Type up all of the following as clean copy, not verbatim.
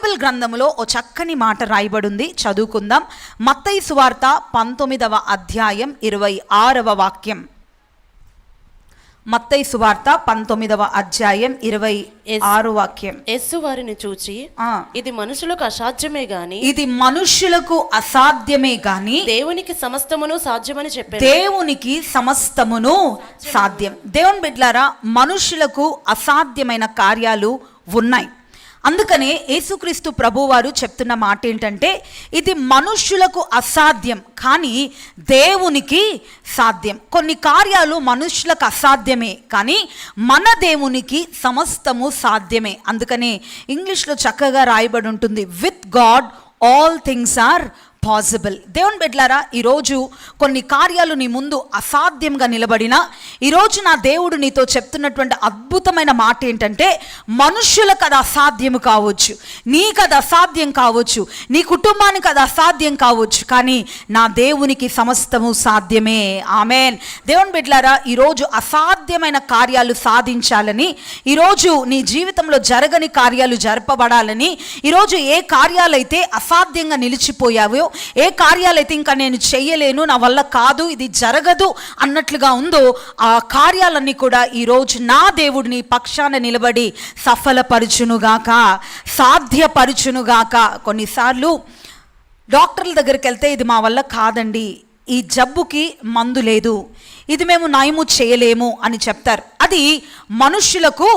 Bible గ్రంథంలో ఓ చక్కని మాట రాయబడింది, చదువుకుందాం. మత్తయి సువార్త 19వ అధ్యాయం 26వ వాక్యం. మత్తయి సువార్త 19వ అధ్యాయం 26 వాక్యం. యేసు వారిని చూచి, ఇది మనుషులకు అసాధ్యమే గాని, ఇది మనుషులకు అసాధ్యమే గాని దేవునికి సమస్తమును సాధ్యమని చెప్పారు. దేవునికి సమస్తమును సాధ్యం. దేవుని బిడ్డలారా, మనుషులకు అసాధ్యమైన కార్యాలు ఉన్నాయి. అందుకనే యేసుక్రీస్తు ప్రభువారు చెప్తున్న మాట ఏంటంటే, ఇది మనుష్యులకు అసాధ్యం కానీ దేవునికి సాధ్యం. కొన్ని కార్యాలు మనుష్యులకు అసాధ్యమే కానీ మన దేవునికి సమస్తము సాధ్యమే. అందుకనే ఇంగ్లీష్లో చక్కగా రాయబడి ఉంటుంది, with God all things are possible. దేవుని బిడ్డలారా, ఈరోజు కొన్ని కార్యాలు నీ ముందు అసాధ్యంగా నిలబడినా, ఈరోజు నా దేవుడు నీతో చెప్తున్నటువంటి అద్భుతమైన మాట ఏంటంటే, మనుష్యులకు అది అసాధ్యం కావచ్చు, నీకు అది అసాధ్యం కావచ్చు, నీ కుటుంబానికి అది అసాధ్యం కావచ్చు, కానీ నా దేవునికి సమస్తము సాధ్యమే. ఆమేన్. దేవుని బిడ్డలారా, ఈరోజు అసాధ్యమైన కార్యాలు సాధించాలని, ఈరోజు నీ జీవితంలో జరగని కార్యాలు జరపబడాలని, ఈరోజు ఏ కార్యాలైతే అసాధ్యంగా నిలిచిపోయావో, ఏ కార్యాలైతే ఇంకా నేను చెయ్యలేను, నా వల్ల కాదు, ఇది జరగదు అన్నట్లుగా ఉందో, ఆ కార్యాలన్నీ కూడా ఈరోజు నా దేవుడు నీ పక్షాన నిలబడి సఫలపరచునుగాక, సాధ్యపరచునుగాక. కొన్నిసార్లు డాక్టర్ల దగ్గరికి వెళ్తే, ఇది మా వల్ల కాదండి, ఈ జబ్బుకి మందు లేదు, ఇది మేము నయము చేయలేము అని చెప్తారు. అది మనుష్యులకు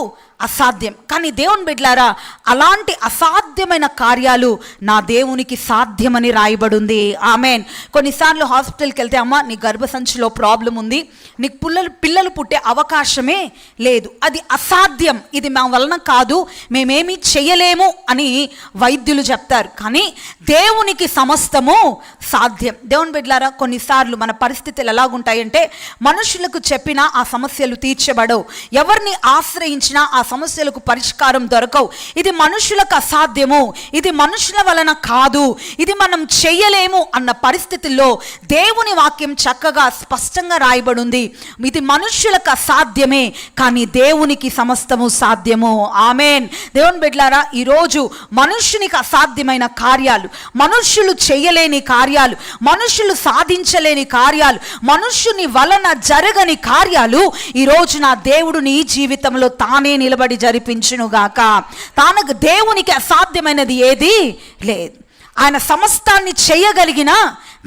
అసాధ్యం. కానీ దేవుని బిడ్డలారా, అలాంటి అసాధ్యమైన కార్యాలు నా దేవునికి సాధ్యమని రాయబడింది. ఆమేన్. కొన్నిసార్లు హాస్పిటల్కి వెళ్తే, అమ్మ నీ గర్భసంచిలో ప్రాబ్లం ఉంది, నీకు పిల్లలు పుట్టే అవకాశమే లేదు, అది అసాధ్యం, ఇది మా వలన కాదు, మేమేమీ చేయలేము అని వైద్యులు చెప్తారు. కానీ దేవునికి సమస్తము సాధ్యం. దేవుని బిడ్డలారా, కొన్నిసార్లు మన పరిస్థితులు ఎలాగుంటాయంటే, మనుషులకు చెప్పినా ఆ సమస్యలు తీర్చబడవు, ఎవరిని ఆశ్రయించినా ఆ సమస్యలకు పరిష్కారం దొరకవు. ఇది మనుషులకు అసాధ్యము, ఇది మనుషుల వలన కాదు, ఇది మనం చెయ్యలేము అన్న పరిస్థితుల్లో దేవుని వాక్యం చక్కగా స్పష్టంగా రాయబడింది, ఇది మనుషులకు అసాధ్యమే కానీ దేవునికి సమస్తము సాధ్యము. ఆమేన్. దేవుని బిడ్డలారా, ఈరోజు మనుష్యునికి అసాధ్యమైన కార్యాలు, మనుష్యులు చేయలేని కార్యాలు, మనుష్యులు సాధించలేని కార్యాలు, మనుష్యుని వలన జరగని కార్యాలు ఈరోజు నా దేవుడు నీ జీవితంలో తానే నిలబడి జరిపించునుగాక. తానకు దేవునికి అసాధ్యమైనది ఏది లేదు. ఆయన సమస్తాన్ని చేయగలిగిన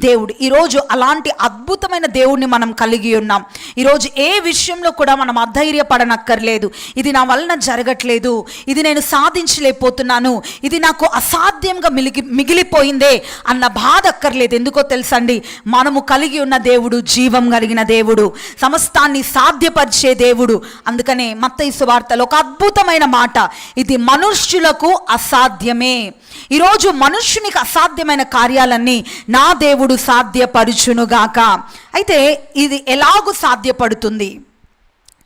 దేవుడు. ఈరోజు అలాంటి అద్భుతమైన దేవుడిని మనం కలిగి ఉన్నాం. ఈరోజు ఏ విషయంలో కూడా మనం అధైర్యపడనక్కర్లేదు, ఇది నా వలన జరగట్లేదు, ఇది నేను సాధించలేకపోతున్నాను, ఇది నాకు అసాధ్యంగా మిగిలిపోయిందే అన్న బాధ అక్కర్లేదు. ఎందుకో తెలుసండి, మనము కలిగి ఉన్న దేవుడు జీవం కలిగిన దేవుడు, సమస్తాన్ని సాధ్యపరిచే దేవుడు. అందుకనే మత్తయి సువార్తలో ఒక అద్భుతమైన మాట, ఇది మనుష్యులకు అసాధ్యమే. ఈరోజు మనుష్యునికి అసాధ్యమైన కార్యాలన్నీ నా దేవుడు సాధ్యపరుచునుగాక. అయితే ఇది ఎలాగూ సాధ్యపడుతుంది?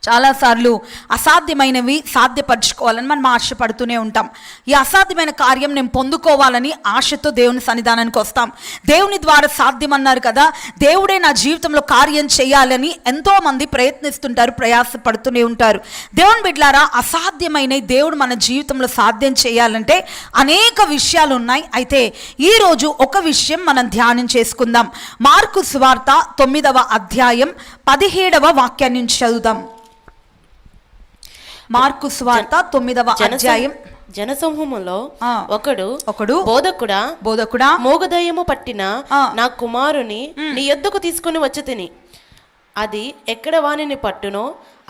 చాలాసార్లు అసాధ్యమైనవి సాధ్యపరచుకోవాలని మనం ఆశపడుతూనే ఉంటాం. ఈ అసాధ్యమైన కార్యం నేను పొందుకోవాలని ఆశతో దేవుని సన్నిధానానికి వస్తాం. దేవుని ద్వారా సాధ్యమన్నారు కదా, దేవుడే నా జీవితంలో కార్యం చేయాలని ఎంతోమంది ప్రయత్నిస్తుంటారు, ప్రయాసపడుతూనే ఉంటారు. దేవుని బిడ్డలారా, అసాధ్యమైన దేవుడు మన జీవితంలో సాధ్యం చేయాలంటే అనేక విషయాలు ఉన్నాయి. అయితే ఈరోజు ఒక విషయం మనం ధ్యానం చేసుకుందాం. మార్కు సువార్త 9వ అధ్యాయం 17వ వాక్యాన్ని నుంచి చదువుదాం. మార్కు సువార్త 9వ అధ్యాయం. జనసమూహంలో ఒకడు బోధకుడా మోగదయ్యము పట్టిన నా కుమారుని నీ యొద్దకు తీసుకుని వచ్చి తిని, అది ఎక్కడ వానిని పట్టునో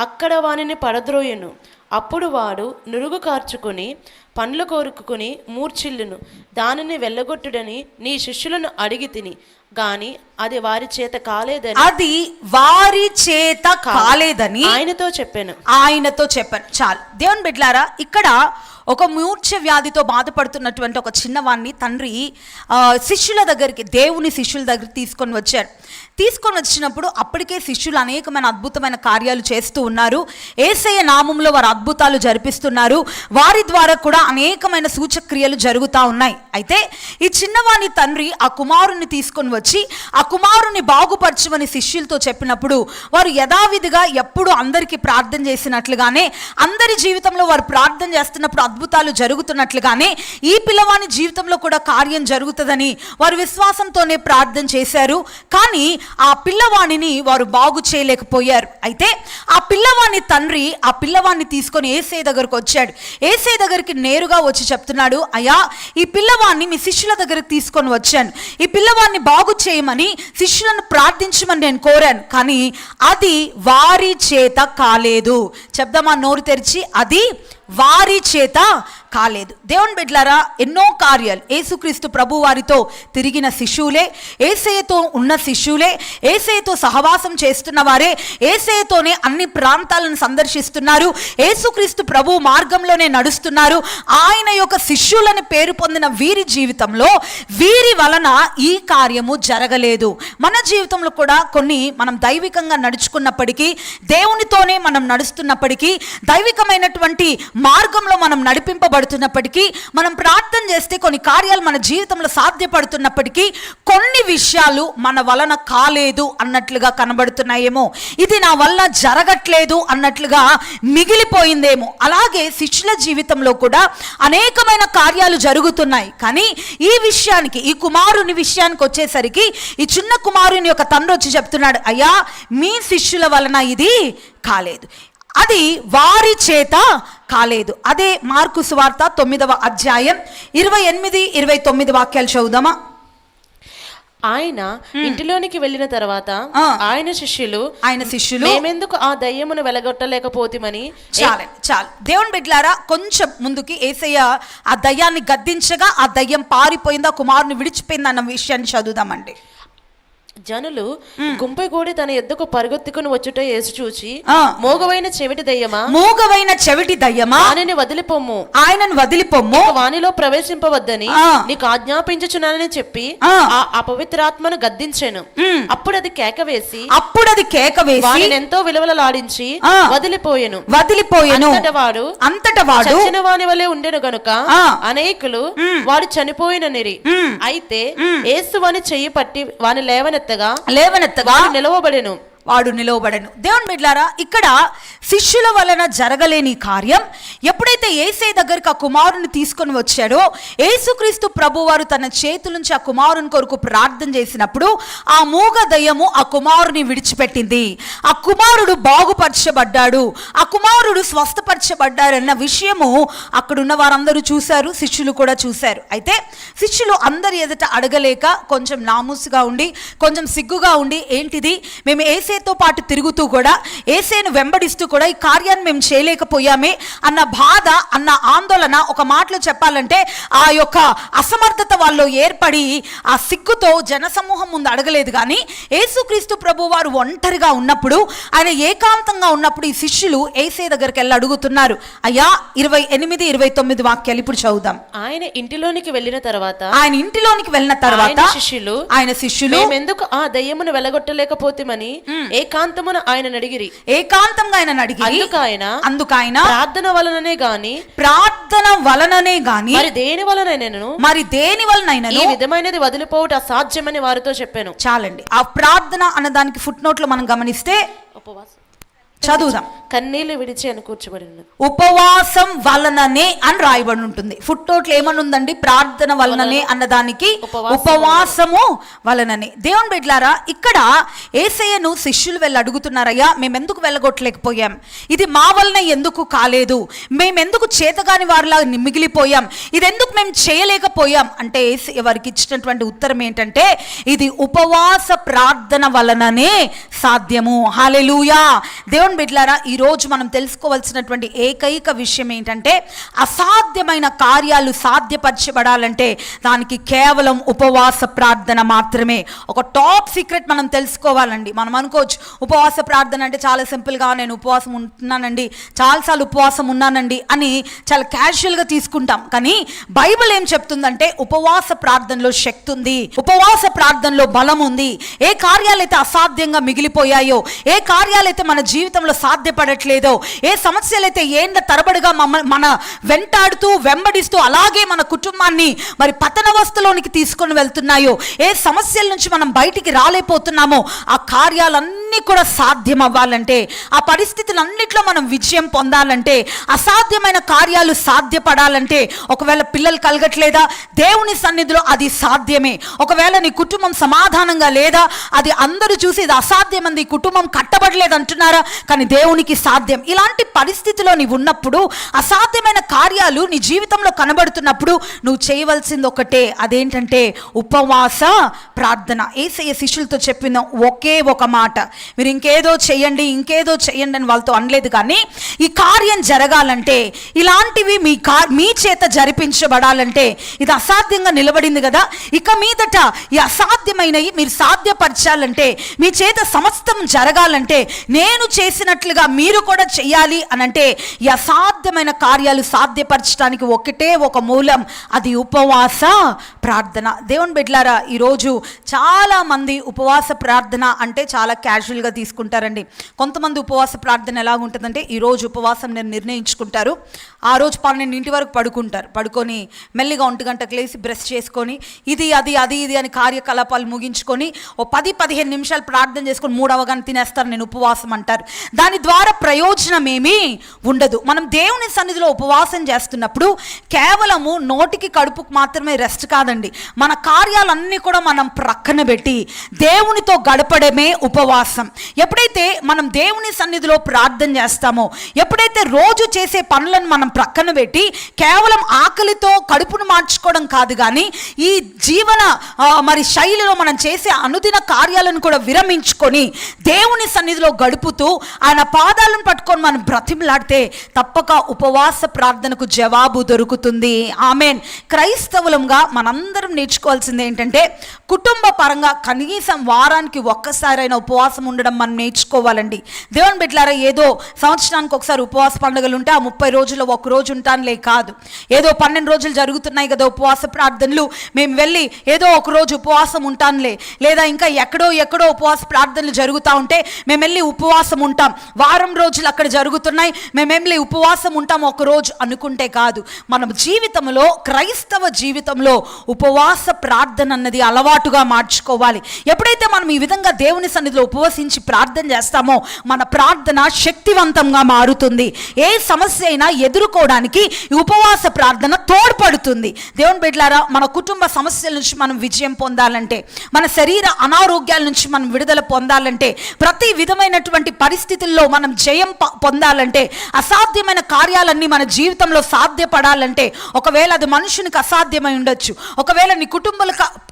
అక్కడ వానిని పడద్రోయును. అప్పుడు వాడు నురుగు కార్చుకుని పండ్లు కోరుకుని మూర్ఛిల్లును. దానిని వెళ్ళగొట్టుడని నీ శిష్యులను అడిగి తిని, గాని అది వారి చేత కాలేదని ఆయనతో చెప్పాను. చాలు. దేవుని బిడ్డలారా, ఇక్కడ ఒక మూర్ఛ వ్యాధితో బాధపడుతున్నటువంటి ఒక చిన్నవాడిని తండ్రి శిష్యుల దగ్గరికి, దేవుని శిష్యుల దగ్గరికి తీసుకొని వచ్చారు. తీసుకొని వచ్చినప్పుడు అప్పటికే శిష్యులు అనేకమైన అద్భుతమైన కార్యాలు చేస్తూ ఉన్నారు. యేసయ్య నామంలో వారు అద్భుతాలు జరిపిస్తున్నారు. వారి ద్వారా కూడా అనేకమైన సూచక్రియలు జరుగుతూ ఉన్నాయి. అయితే ఈ చిన్నవాని తండ్రి ఆ కుమారుని తీసుకొని వచ్చి ఆ కుమారుని బాగుపరచమని శిష్యులతో చెప్పినప్పుడు వారు యథావిధిగా ఎప్పుడు అందరికీ ప్రార్థన చేసినట్లుగానే, అందరి జీవితంలో వారు ప్రార్థన చేస్తున్నప్పుడు అద్భుతాలు జరుగుతున్నట్లుగానే ఈ పిల్లవాని జీవితంలో కూడా కార్యం జరుగుతుందని వారు విశ్వాసంతోనే ప్రార్థన చేశారు. కానీ ఆ పిల్లవాణిని వారు బాగు చేయలేకపోయారు. అయితే ఆ పిల్లవాని తండ్రి ఆ పిల్లవాడిని తీసుకొని యేసయ్య దగ్గరకు వచ్చాడు. యేసయ్య దగ్గరికి నేరుగా వచ్చి చెప్తున్నాడు, అయ్యా ఈ పిల్లవాడిని మీ శిష్యుల దగ్గరికి తీసుకొని వచ్చాను, ఈ పిల్లవాడిని బాగు చేయమని శిష్యులను ప్రార్థించమని నేను కోరాను, కానీ అది వారి చేత కాలేదు. చెప్దామా నోరు తెరిచి, అది వారి చేత కాలేదు. దేవుని బిడ్డలారా, ఎన్నో కార్యాలు యేసుక్రీస్తు ప్రభు వారితో తిరిగిన శిష్యులే, యేసయ్యతో ఉన్న శిష్యులే, యేసయ్యతో సహవాసం చేస్తున్న వారే, యేసయ్యతోనే అన్ని ప్రాంతాలను సందర్శిస్తున్నారు, యేసుక్రీస్తు ప్రభు మార్గంలోనే నడుస్తున్నారు. ఆయన యొక్క శిష్యులని పేరు పొందిన వీరి జీవితంలో వీరి వలన ఈ కార్యము జరగలేదు. మన జీవితంలో కూడా కొన్ని మనం దైవికంగా నడుచుకున్నప్పటికీ, దేవునితోనే మనం నడుస్తున్నప్పటికీ, దైవికమైనటువంటి మార్గంలో మనం నడిపింపబడుతున్నప్పటికీ, మనం ప్రార్థన చేస్తే కొన్ని కార్యాలు మన జీవితంలో సాధ్యపడుతున్నప్పటికీ కొన్ని విషయాలు మన వలన కాలేదు అన్నట్లుగా కనబడుతున్నాయేమో, ఇది నా వల్ల జరగట్లేదు అన్నట్లుగా మిగిలిపోయిందేమో. అలాగే శిష్యుల జీవితంలో కూడా అనేకమైన కార్యాలు జరుగుతున్నాయి. కానీ ఈ విషయానికి, ఈ కుమారుని విషయానికి వచ్చేసరికి ఈ చిన్న కుమారుని యొక్క తండ్రి వచ్చి చెప్తున్నాడు, అయ్యా మీ శిష్యుల వలన ఇది కాలేదు, అది వారి చేత కాలేదు. అదే మార్కు సువార్త 9వ అధ్యాయం 28-29 వాక్యాలు చదువుదామా. ఆయన ఇంటిలోనికి వెళ్ళిన తర్వాత ఆయన శిష్యులు మేమెందుకు ఆ దయ్యమును వెలగొట్టలేకపోతేమని. చాలు దేవుని బిడ్డలారా, కొంచెం ముందుకి యేసయ్య ఆ దయ్యాన్ని గద్దించగా ఆ దయ్యం పారిపోయింది, ఆ కుమారుని విడిచిపోయింది అన్న విషయాన్ని చదువుదామండి. జనులు గుంపుగూడి తన ఎద్దుకు పరుగెత్తుకుని వచ్చుట యేసు చూచి, మోగవైన చెవిటి దయ్యమా ఆయనని వదిలిపోమ్ము, వానిలో ప్రవేశింపవద్దని నీకు ఆజ్ఞాపించుచున్నానని చెప్పి ఆ అపవిత్రాత్మను గద్దించెను. అప్పుడు అది కేక వేసి వానిని ఎంతో విలువలాడించి వదిలిపోయెను. అంతట వాడు చచ్చిన వాని వలె ఉండెను గనుక అనేకులు వాడు చనిపోయిననిరి. అయితే యేసు వాని చెయ్యి పట్టి వాని లేవనెత్తగా వాడు నిలవబడెను. దేవుని బిడ్డలారా, ఇక్కడ శిష్యుల వలన జరగలేని కార్యం ఎప్పుడైతే యేసయ్య దగ్గరికి ఆ కుమారుని తీసుకొని వచ్చాడో, యేసుక్రీస్తు ప్రభువారు తన చేతుల నుంచి ఆ కుమారుని కొరకు ప్రార్థన చేసినప్పుడు ఆ మూగ దయ్యము ఆ కుమారుని విడిచిపెట్టింది. ఆ కుమారుడు బాగుపరచబడ్డాడు, ఆ కుమారుడు స్వస్థపరచబడ్డారన్న విషయము అక్కడున్న వారందరూ చూశారు, శిష్యులు కూడా చూశారు. అయితే శిష్యులు అందరి ఎదుట అడగలేక కొంచెం నామూసుగా ఉండి, కొంచెం సిగ్గుగా ఉండి, ఏంటిది మేము యేసయ్యతో పాటు తిరుగుతూ కూడా, యేసయ్యను వెంబడిస్తూ కూడా ఈ కార్యాన్ని మేము చేయలేకపోయామే అన్న బాధ, అన్న ఆందోళన, ఒక మాటలో చెప్పాలంటే ఆ యొక్క అసమర్థత వాళ్ళు ఏర్పడి ఆ సిగ్గుతో జనసమూహం ముందు అడగలేదు. కానీ యేసుక్రీస్తు ప్రభు వారు ఒంటరిగా ఉన్నప్పుడు, ఆయన ఏకాంతంగా ఉన్నప్పుడు ఈ శిష్యులు యేసయ్య దగ్గరికి వెళ్ళి అడుగుతున్నారు. అయ్యా 28-29 వాక్యాలు ఇప్పుడు చదువుదాం. ఆయన ఇంటిలోనికి వెళ్ళిన తర్వాత ఆయన శిష్యులు ఎందుకు ఆ దయ్యమును వెలగొట్టలేకపోతేమని ఏకాంతంగా ఆయన అడిగిరి. అందుకు ఆయన ప్రార్థన వలననే గాని మరి దేని వలనైనను ఈ విధమైనది వదిలిపోవట అసాధ్యమని వారితో చెప్పాను. చాలండి. ఆ ప్రార్థన అన్నదానికి ఫుట్ నోట్ లో మనం గమనిస్తే చదువుదాం. కన్నీళ్లు విడిచి అని కూర్చోబడి ఉన్నది. ఉపవాసం వలననే అని రాయబడి ఉంటుంది. ఫుట్ నోట్లు ఏమని ఉందండి? ప్రార్థన వలననే అన్నదానికి ఉపవాసము వలననే. దేవుని బిడ్డలారా, ఇక్కడ యేసయ్యను శిష్యులు వెళ్ళి అడుగుతున్నారయ్యా, మేమెందుకు వెళ్ళగొట్టలేకపోయాం, ఇది మా వలన ఎందుకు కాలేదు, మేమెందుకు చేతగాని వారిలా మిగిలిపోయాం, ఇది ఎందుకు మేము చేయలేకపోయాం అంటే యేసయ్య వారికి ఇచ్చినటువంటి ఉత్తరం ఏంటంటే, ఇది ఉపవాస ప్రార్థన వలననే సాధ్యము. హల్లెలూయా. దేవుని బిడ్డలారా, ఈరోజు మనం తెలుసుకోవాల్సినటువంటి ఏకైక విషయం ఏంటంటే, అసాధ్యమైన కార్యాలు సాధ్యపరచబడాలంటే దానికి కేవలం ఉపవాస ప్రార్థన మాత్రమే. ఒక టాప్ సీక్రెట్ మనం తెలుసుకోవాలండి. మనం అనుకోవచ్చు ఉపవాస ప్రార్థన అంటే చాలా సింపుల్గా, నేను ఉపవాసం ఉంటున్నానండి, చాలాసార్లు ఉపవాసం ఉన్నానండి అని చాలా క్యాజువల్గా తీసుకుంటాం. కానీ బైబిల్ ఏం చెప్తుందంటే, ఉపవాస ప్రార్థనలో శక్తి ఉంది, ఉపవాస ప్రార్థనలో బలం ఉంది. ఏ కార్యాలైతే అసాధ్యంగా మిగిలిపోయాయో, ఏ కార్యాలైతే మన జీవితం జీవితంలో సాధ్యపడట్లేదో, ఏ సమస్యలైతే ఏండ్ల తరబడిగా మన వెంటాడుతూ వెంబడిస్తూ అలాగే మన కుటుంబాన్ని మరి పతనవస్థలోనికి తీసుకొని వెళ్తున్నాయో, ఏ సమస్యల నుంచి మనం బయటికి రాలేకపోతున్నామో, ఆ కార్యాలన్నీ కూడా సాధ్యం అవ్వాలంటే, ఆ పరిస్థితులన్నిట్లో మనం విజయం పొందాలంటే, అసాధ్యమైన కార్యాలు సాధ్యపడాలంటే, ఒకవేళ పిల్లలు కలగట్లేదా, దేవుని సన్నిధిలో అది సాధ్యమే. ఒకవేళ నీ కుటుంబం సమాధానంగా లేదా, అది అందరూ చూసి ఇది అసాధ్యమంది, కుటుంబం కట్టబడలేదు అంటున్నారా, కానీ దేవునికి సాధ్యం. ఇలాంటి పరిస్థితిలో నీవు ఉన్నప్పుడు, అసాధ్యమైన కార్యాలు నీ జీవితంలో కనబడుతున్నప్పుడు నువ్వు చేయవలసింది ఒకటే, అదేంటంటే ఉపవాస ప్రార్థన. యేసయ్య శిష్యులతో చెప్పిన ఒకే ఒక మాట, మీరు ఇంకేదో చెయ్యండి అని వాళ్ళతో అనలేదు, కానీ ఈ కార్యం జరగాలంటే, ఇలాంటివి మీ చేత జరిపించబడాలంటే, ఇది అసాధ్యంగా నిలబడింది కదా, ఇక మీదట ఈ అసాధ్యమైనవి మీరు సాధ్యపరచాలంటే, మీ చేత సమస్తం జరగాలంటే, నేను చేసినట్లుగా మీరు కూడా చెయ్యాలి అనంటే, ఈ అసాధ్యమైన కార్యాలు సాధ్యపరచడానికి ఒకటే ఒక మూలం, అది ఉపవాస ప్రార్థన. దేవుని బిడ్డలారా, ఈరోజు చాలామంది ఉపవాస ప్రార్థన అంటే చాలా క్యాజువల్గా తీసుకుంటారండి. కొంతమంది ఉపవాస ప్రార్థన ఎలా ఉంటుందంటే, ఈరోజు ఉపవాసం నేను నిర్ణయించుకుంటారు, ఆ రోజు 12 వరకు పడుకొని మెల్లిగా 1 గంటకు లేసి బ్రష్ చేసుకొని ఇది అని కార్యకలాపాలు ముగించుకొని ఓ 10-15 నిమిషాలు ప్రార్థన చేసుకొని 3వ గంట తినేస్తారు, నేను ఉపవాసం అంటారు. దాని ద్వారా ప్రయోజనం ఏమీ ఉండదు. మనం దేవుని సన్నిధిలో ఉపవాసం చేస్తున్నప్పుడు కేవలము నోటికి కడుపుకు మాత్రమే రెస్ట్ కాదండి, మన కార్యాలన్నీ కూడా మనం ప్రక్కన పెట్టి దేవునితో గడపడమే ఉపవాసం. ఎప్పుడైతే మనం దేవుని సన్నిధిలో ప్రార్థన చేస్తామో, ఎప్పుడైతే రోజు చేసే పనులను మనం ప్రక్కన పెట్టి కేవలం ఆకలితో కడుపును మార్చుకోవడం కాదు, కానీ ఈ జీవన మరి శైలిలో మనం చేసే అనుదిన కార్యాలను కూడా విరమించుకొని దేవుని సన్నిధిలో గడుపుతూ ఆయన పాదాలను పట్టుకొని మనం బ్రతిమలాడితే తప్పక ఉపవాస ప్రార్థనకు జవాబు దొరుకుతుంది. ఆమేన్. క్రైస్తవులంగా మనందరం నేర్చుకోవాల్సింది ఏంటంటే, కుటుంబ పరంగా కనీసం వారానికి ఒక్కసారైనా ఉపవాసం ఉండడం మనం నేర్చుకోవాలండి. దేవుని బిడ్డలారా, ఏదో సంవత్సరానికి ఒకసారి ఉపవాస పండుగలు ఉంటే ఆ 30 రోజుల్లో ఒక రోజు ఉంటానులే కాదు, ఏదో 12 రోజులు జరుగుతున్నాయి కదా ఉపవాస ప్రార్థనలు, మేము వెళ్ళి ఏదో ఒక రోజు ఉపవాసం ఉంటానులే, లేదా ఇంకా ఎక్కడో ఉపవాస ప్రార్థనలు జరుగుతూ ఉంటే మేము వెళ్ళి ఉపవాసం ఉంటాం, వారం రోజులు అక్కడ జరుగుతున్నాయి మేము వెళ్ళి ఉపవాసం ఉంటాం ఒక రోజు అనుకుంటే కాదు. మన జీవితంలో, క్రైస్తవ జీవితంలో ఉపవాస ప్రార్థన అన్నది అలవాటుగా మార్చుకోవాలి. ఎప్పుడైతే మనం ఈ విధంగా దేవుని సన్నిధిలో ఉపవసించి ప్రార్థన చేస్తామో, మన ప్రార్థన శక్తివంతంగా మారుతుంది. ఏ సమస్య అయినా ఎదుర్కోవడానికి ఈ ఉపవాస ప్రార్థన తోడ్పడుతుంది. దేవుని బిడ్డలారా, మన కుటుంబ సమస్యల నుంచి మనం విజయం పొందాలంటే, మన శరీర అనారోగ్యాల నుంచి మనం విడుదల పొందాలంటే, ప్రతి విధమైనటువంటి పరిస్థితుల్లో మనం జయం పొందాలంటే, అసాధ్యమైన కార్యాలన్నీ మన జీవితంలో సాధ్యపడాలంటే, ఒకవేళ అది మనుషునికి అసాధ్యమై ఉండొచ్చు, ఒకవేళ నీ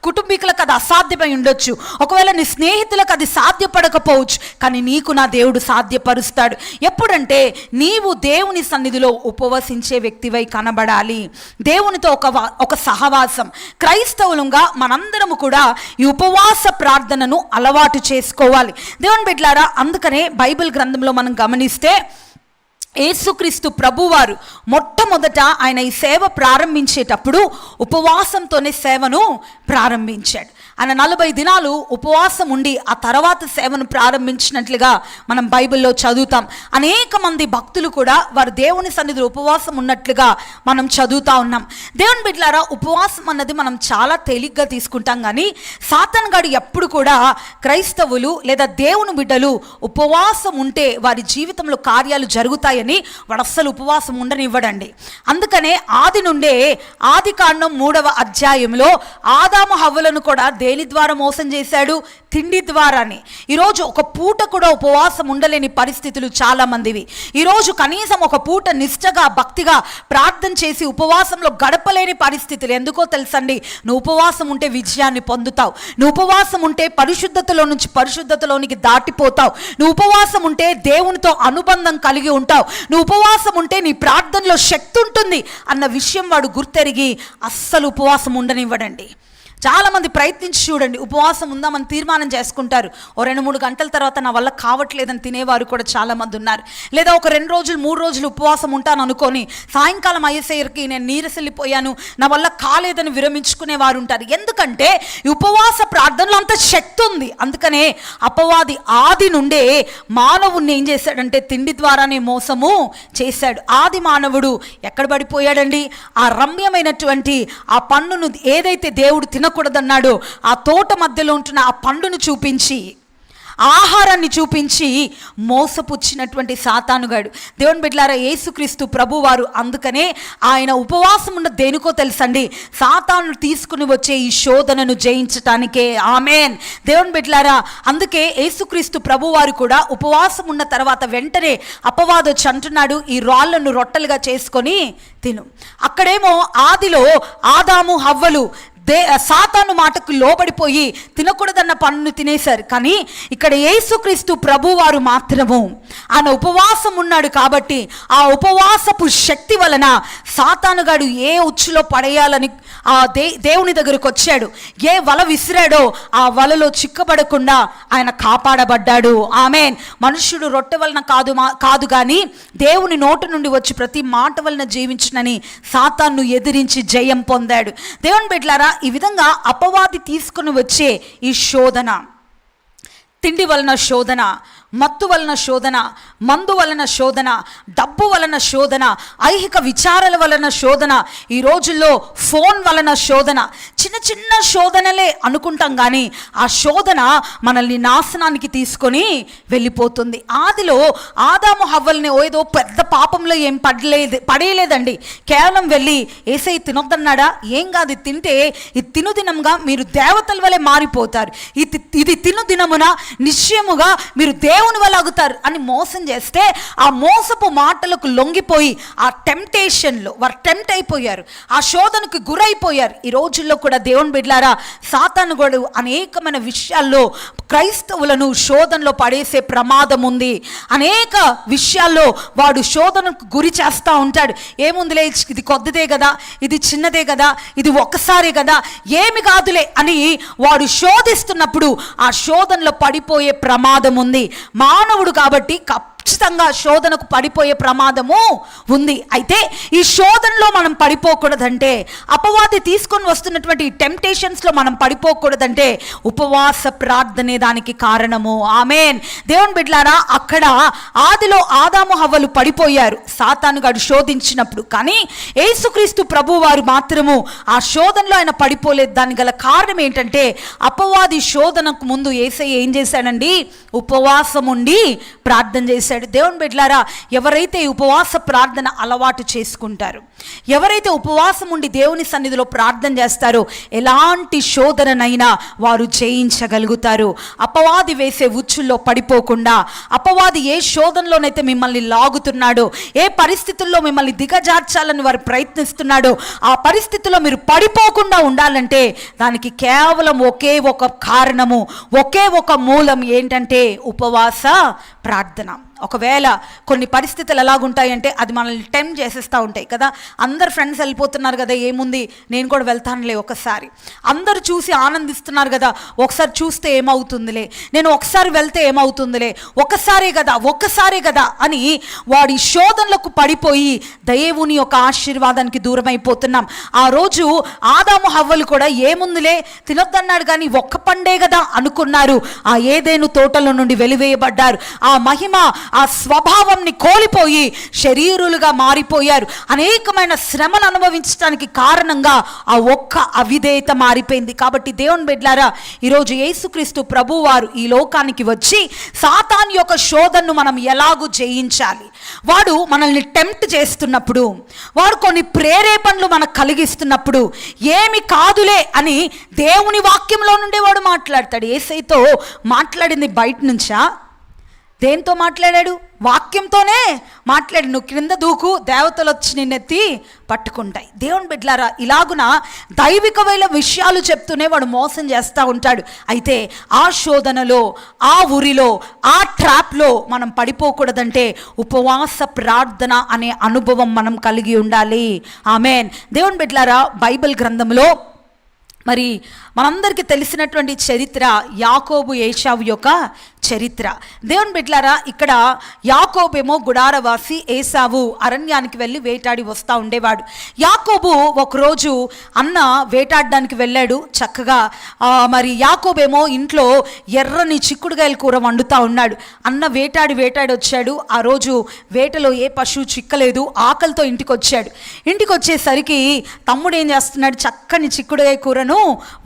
కుటుంబీకులకు అది అసాధ్యమై ఉండొచ్చు, ఒకవేళ నీ స్నేహితులకు అది సాధ్యపడకపోవచ్చు, కానీ నీకు నా దేవుడు సాధ్యపరుస్తాడు. ఎప్పుడంటే నీవు దేవుని సన్నిధిలో ఉపవసించే వ్యక్తివై కనబడాలి. దేవునితో ఒక సహవాసం. క్రైస్తవులుగా మనందరము కూడా ఈ ఉపవాస ప్రార్థనను అలవాటు చేసుకోవాలి. దేవుని బిడ్డలారా, అందుకనే బైబిల్ గ్రంథంలో మనం గమనిస్తే యేసుక్రీస్తు ప్రభువారు మొట్టమొదట ఆయన ఈ సేవ ప్రారంభించేటప్పుడు ఉపవాసంతోనే సేవను ప్రారంభించాడు. ఆయన 40 దినాలు ఉపవాసం ఉండి ఆ తర్వాత సేవను ప్రారంభించినట్లుగా మనం బైబిల్లో చదువుతాం. అనేక మంది భక్తులు కూడా వారు దేవుని సన్నిధిలో ఉపవాసం ఉన్నట్లుగా మనం చదువుతూ ఉన్నాం. దేవుని బిడ్డలారా, ఉపవాసం అన్నది మనం చాలా తేలిగ్గా తీసుకుంటాం, కానీ సాతాను గాడు ఎప్పుడు కూడా క్రైస్తవులు లేదా దేవుని బిడ్డలు ఉపవాసం ఉంటే వారి జీవితంలో కార్యాలు జరుగుతాయని వాడు అస్సలు ఉపవాసం ఉండనివ్వడండి. అందుకనే ఆది నుండే ఆదికాండం 3వ అధ్యాయంలో ఆదాము హవ్వలను కూడా దేని ద్వారా మోసం చేశాడు? తిండి ద్వారానే. ఈరోజు ఒక పూట కూడా ఉపవాసం ఉండలేని పరిస్థితులు చాలా మందివి. ఈరోజు కనీసం ఒక పూట నిష్ఠగా భక్తిగా ప్రార్థన చేసి ఉపవాసంలో గడపలేని పరిస్థితులు. ఎందుకో తెలుసండి, నువ్వు ఉపవాసం ఉంటే విజయాన్ని పొందుతావు, నువ్వు ఉపవాసం ఉంటే పరిశుద్ధతలో నుంచి పరిశుద్ధతలోనికి దాటిపోతావు, నువ్వు ఉపవాసం ఉంటే దేవునితో అనుబంధం కలిగి ఉంటావు, నువ్వు ఉపవాసం ఉంటే నీ ప్రార్థనలో శక్తి ఉంటుంది అన్న విషయం వాడు గుర్తెరిగి అస్సలు ఉపవాసం ఉండనివ్వడండి. చాలామంది ప్రయత్నించి చూడండి, ఉపవాసం ఉందామని తీర్మానం చేసుకుంటారు. ఓ 2-3 గంటల తర్వాత నా వల్ల కావట్లేదని తినేవారు కూడా చాలామంది ఉన్నారు. లేదా ఒక 2 రోజులు 3 రోజులు ఉపవాసం ఉంటాను అనుకొని సాయంకాలం అయ్యేసరికి నేను నీరసెళ్ళిపోయాను, నా వల్ల కాలేదని విరమించుకునేవారు ఉంటారు. ఎందుకంటే ఈ ఉపవాస ప్రార్థనలో అంత శక్తి ఉంది. అందుకనే అపవాది ఆది నుండే మానవుణ్ణి ఏం చేశాడంటే తిండి ద్వారానే మోసము చేశాడు. ఆది మానవుడు ఎక్కడ పడిపోయాడండి? ఆ రమ్యమైనటువంటి ఆ పండును ఏదైతే దేవుడు తినకూడదన్నాడో ఆ తోట మధ్యలో ఉంటున్న ఆ పండును చూపించి, ఆహారాన్ని చూపించి మోసపుచ్చినటువంటి సాతానుగాడు. దేవుని బిడ్డలారా, యేసుక్రీస్తు ప్రభువారు అందుకనే ఆయన ఉపవాసం ఉన్న దేనికో తెలుసండి, సాతాను తీసుకుని వచ్చే ఈ శోధనను జయించటానికే. ఆమేన్. దేవుని బిడ్డలారా, అందుకే యేసుక్రీస్తు ప్రభువారు కూడా ఉపవాసం ఉన్న తర్వాత వెంటనే అపవాది వచ్చి అంటున్నాడు, ఈ రాళ్లను రొట్టెలుగా చేసుకొని తిను. అక్కడేమో ఆదిలో ఆదాము హవ్వలు సాతాను మాటకు లోబడిపోయి తినకూడదన్న పండును తినేశారు. కానీ ఇక్కడ యేసుక్రీస్తు ప్రభువారు మాత్రము ఆయన ఉపవాసం ఉన్నాడు కాబట్టి ఆ ఉపవాసపు శక్తి వలన సాతానుగాడు ఏ ఉచ్చులో పడేయాలని ఆ దేవుని దగ్గరకు వచ్చాడు, ఏ వల విసిరాడో ఆ వలలో చిక్కబడకుండా ఆయన కాపాడబడ్డాడు. ఆమేన్. మనుష్యుడు రొట్టె వలన కాదు కానీ దేవుని నోటి నుండి వచ్చి ప్రతి మాట వలన జీవించునని సాతాను ఎదిరించి జయం పొందాడు. దేవుని బిడ్డలారా, ఈ విధంగా అపవాది తీసుకుని వచ్చే ఈ శోధన, తిండి వలన శోధన, మత్తు వలన శోధన, మందు వలన శోధన, డబ్బు వలన శోధన, ఐహిక విచారాల వలన శోధన, ఈ రోజుల్లో ఫోన్ వలన శోధన, చిన్న చిన్న శోధనలే అనుకుంటాం కానీ ఆ శోధన మనల్ని నాశనానికి తీసుకొని వెళ్ళిపోతుంది. ఆదిలో ఆదాము హవ్వల్ని ఏదో పెద్ద పాపంలో ఏం పడేయలేదండి. కేవలం వెళ్ళి యేసయ్య తినొద్దన్నాడా? ఏం కాదు, తింటే ఈ తినుదినంగా మీరు దేవతల వలె మారిపోతారు, ఇది తినుదినమున నిశ్చయముగా మీరు దేవుని వల్ల అగుతారు అని మోసం చేస్తే ఆ మోసపు మాటలకు లొంగిపోయి ఆ టెంప్టేషన్లో వారు టెంప్ట్ అయిపోయారు, ఆ శోధనకు గురైపోయారు. ఈ రోజుల్లో కూడా దేవుని బిడ్డలారా, సాతాను కూడా అనేకమైన విషయాల్లో క్రైస్తవులను శోధనలో పడేసే ప్రమాదం ఉంది. అనేక విషయాల్లో వాడు శోధనకు గురి చేస్తూ ఉంటాడు. ఏముందిలే, ఇది కొద్దిదే కదా, ఇది చిన్నదే కదా, ఇది ఒక్కసారే కదా, ఏమి కాదులే అని వాడు శోధిస్తున్నప్పుడు ఆ శోధనలో పడిపోయే ప్రమాదం ఉంది. మానవుడు కాబట్టి ఖచ్చితంగా శోధనకు పడిపోయే ప్రమాదము ఉంది. అయితే ఈ శోధనలో మనం పడిపోకూడదంటే, అపవాది తీసుకొని వస్తున్నటువంటి టెంప్టేషన్స్లో మనం పడిపోకూడదంటే ఉపవాస ప్రార్థనే దానికి కారణము. ఆమేన్. దేవుని బిడ్డలారా, అక్కడ ఆదిలో ఆదాము హవ్వలు పడిపోయారు సాతానుగాడు శోధించినప్పుడు. కానీ యేసుక్రీస్తు ప్రభువారు మాత్రము ఆ శోధనలో ఆయన పడిపోలేదు. దానికి గల కారణం ఏంటంటే అపవాది శోధనకు ముందు యేసయ్య ఏం చేశాడండి? ఉపవాసం ఉండి ప్రార్థన చేశాడు. దేవుని బిడ్డలారా, ఎవరైతే ఉపవాస ప్రార్థన అలవాటు చేసుకుంటారో, ఎవరైతే ఉపవాసం ఉండి దేవుని సన్నిధిలో ప్రార్థన చేస్తారో ఎలాంటి శోధననైనా వారు జయించగలుగుతారు. అపవాది వేసే ఉచ్చుల్లో పడిపోకుండా, అపవాది ఏ శోధనలోనైతే మిమ్మల్ని లాగుతున్నాడో, ఏ పరిస్థితుల్లో మిమ్మల్ని దిగజార్చాలని వారు ప్రయత్నిస్తున్నాడో ఆ పరిస్థితుల్లో మీరు పడిపోకుండా ఉండాలంటే దానికి కేవలం ఒకే ఒక కారణము, ఒకే ఒక మూలం ఏంటంటే ఉపవాస ప్రార్థన. ఒకవేళ కొన్ని పరిస్థితులు ఎలాగుంటాయంటే అది మనల్ని టెంప్ట్ చేసేస్తూ ఉంటాయి కదా. అందరు ఫ్రెండ్స్ వెళ్ళిపోతున్నారు కదా, ఏముంది నేను కూడా వెళ్తానులే, ఒకసారి అందరూ చూసి ఆనందిస్తున్నారు కదా, ఒకసారి చూస్తే ఏమవుతుందిలే, నేను ఒకసారి వెళ్తే ఏమవుతుందిలే, ఒక్కసారే కదా అని వాడి శోధనలకు పడిపోయి దేవుని యొక్క ఆశీర్వాదానికి దూరం అయిపోతున్నాం. ఆ రోజు ఆదాము హవ్వలు కూడా ఏముందిలే తినొద్దన్నాడు కానీ ఒక్క పండే కదా అనుకున్నారు. ఆ ఏదేను తోటలో నుండి వెలివేయబడ్డారు. ఆ మహిమ, ఆ స్వభావంని కోల్పోయి శరీరులుగా మారిపోయారు. అనేకమైన శ్రమను అనుభవించడానికి కారణంగా ఆ ఒక్క అవిధేయత మారిపోయింది. కాబట్టి దేవుని బిడ్డలారా, ఈరోజు యేసుక్రీస్తు ప్రభువారు ఈ లోకానికి వచ్చి సాతాను యొక్క శోధనను మనం ఎలాగూ జయించాలి, వాడు మనల్ని టెంప్ట్ చేస్తున్నప్పుడు, వాడు కొన్ని ప్రేరేపణలు మనకు కలిగిస్తున్నప్పుడు ఏమి కాదులే అని దేవుని వాక్యంలో నుండి వాడు మాట్లాడతాడు. యేసయ్యతో మాట్లాడింది బయట నుంచా? దేంతో మాట్లాడాడు? వాక్యంతోనే మాట్లాడి, నువ్వు క్రింద దూకు, దేవతలు వచ్చి నిన్నెత్తి పట్టుకుంటాయి. దేవుని బిడ్డలారా, ఇలాగున దైవికమైన విషయాలు చెప్తూనే వాడు మోసం చేస్తూ ఉంటాడు. అయితే ఆ శోధనలో, ఆ ఉరిలో, ఆ ట్రాప్లో మనం పడిపోకూడదంటే ఉపవాస ప్రార్థన అనే అనుభవం మనం కలిగి ఉండాలి. ఆమేన్. దేవుని బిడ్డలారా, బైబిల్ గ్రంథంలో మరి మనందరికీ తెలిసినటువంటి చరిత్ర యాకోబు ఏశావు యొక్క చరిత్ర. దేవుని బిడ్డలారా, ఇక్కడ యాకోబేమో గుడారవాసి, ఏశావు అరణ్యానికి వెళ్ళి వేటాడి వస్తూ ఉండేవాడు. యాకోబు ఒకరోజు అన్న వేటాడడానికి వెళ్ళాడు చక్కగా. మరి యాకోబేమో ఇంట్లో ఎర్రని చిక్కుడుగాయల కూర వండుతూ ఉన్నాడు. అన్న వేటాడి వచ్చాడు. ఆ రోజు వేటలో ఏ పశువు చిక్కలేదు, ఆకలితో ఇంటికి వచ్చాడు. ఇంటికి వచ్చేసరికి తమ్ముడు ఏం చేస్తున్నాడు, చక్కని చిక్కుడుగాయ కూరను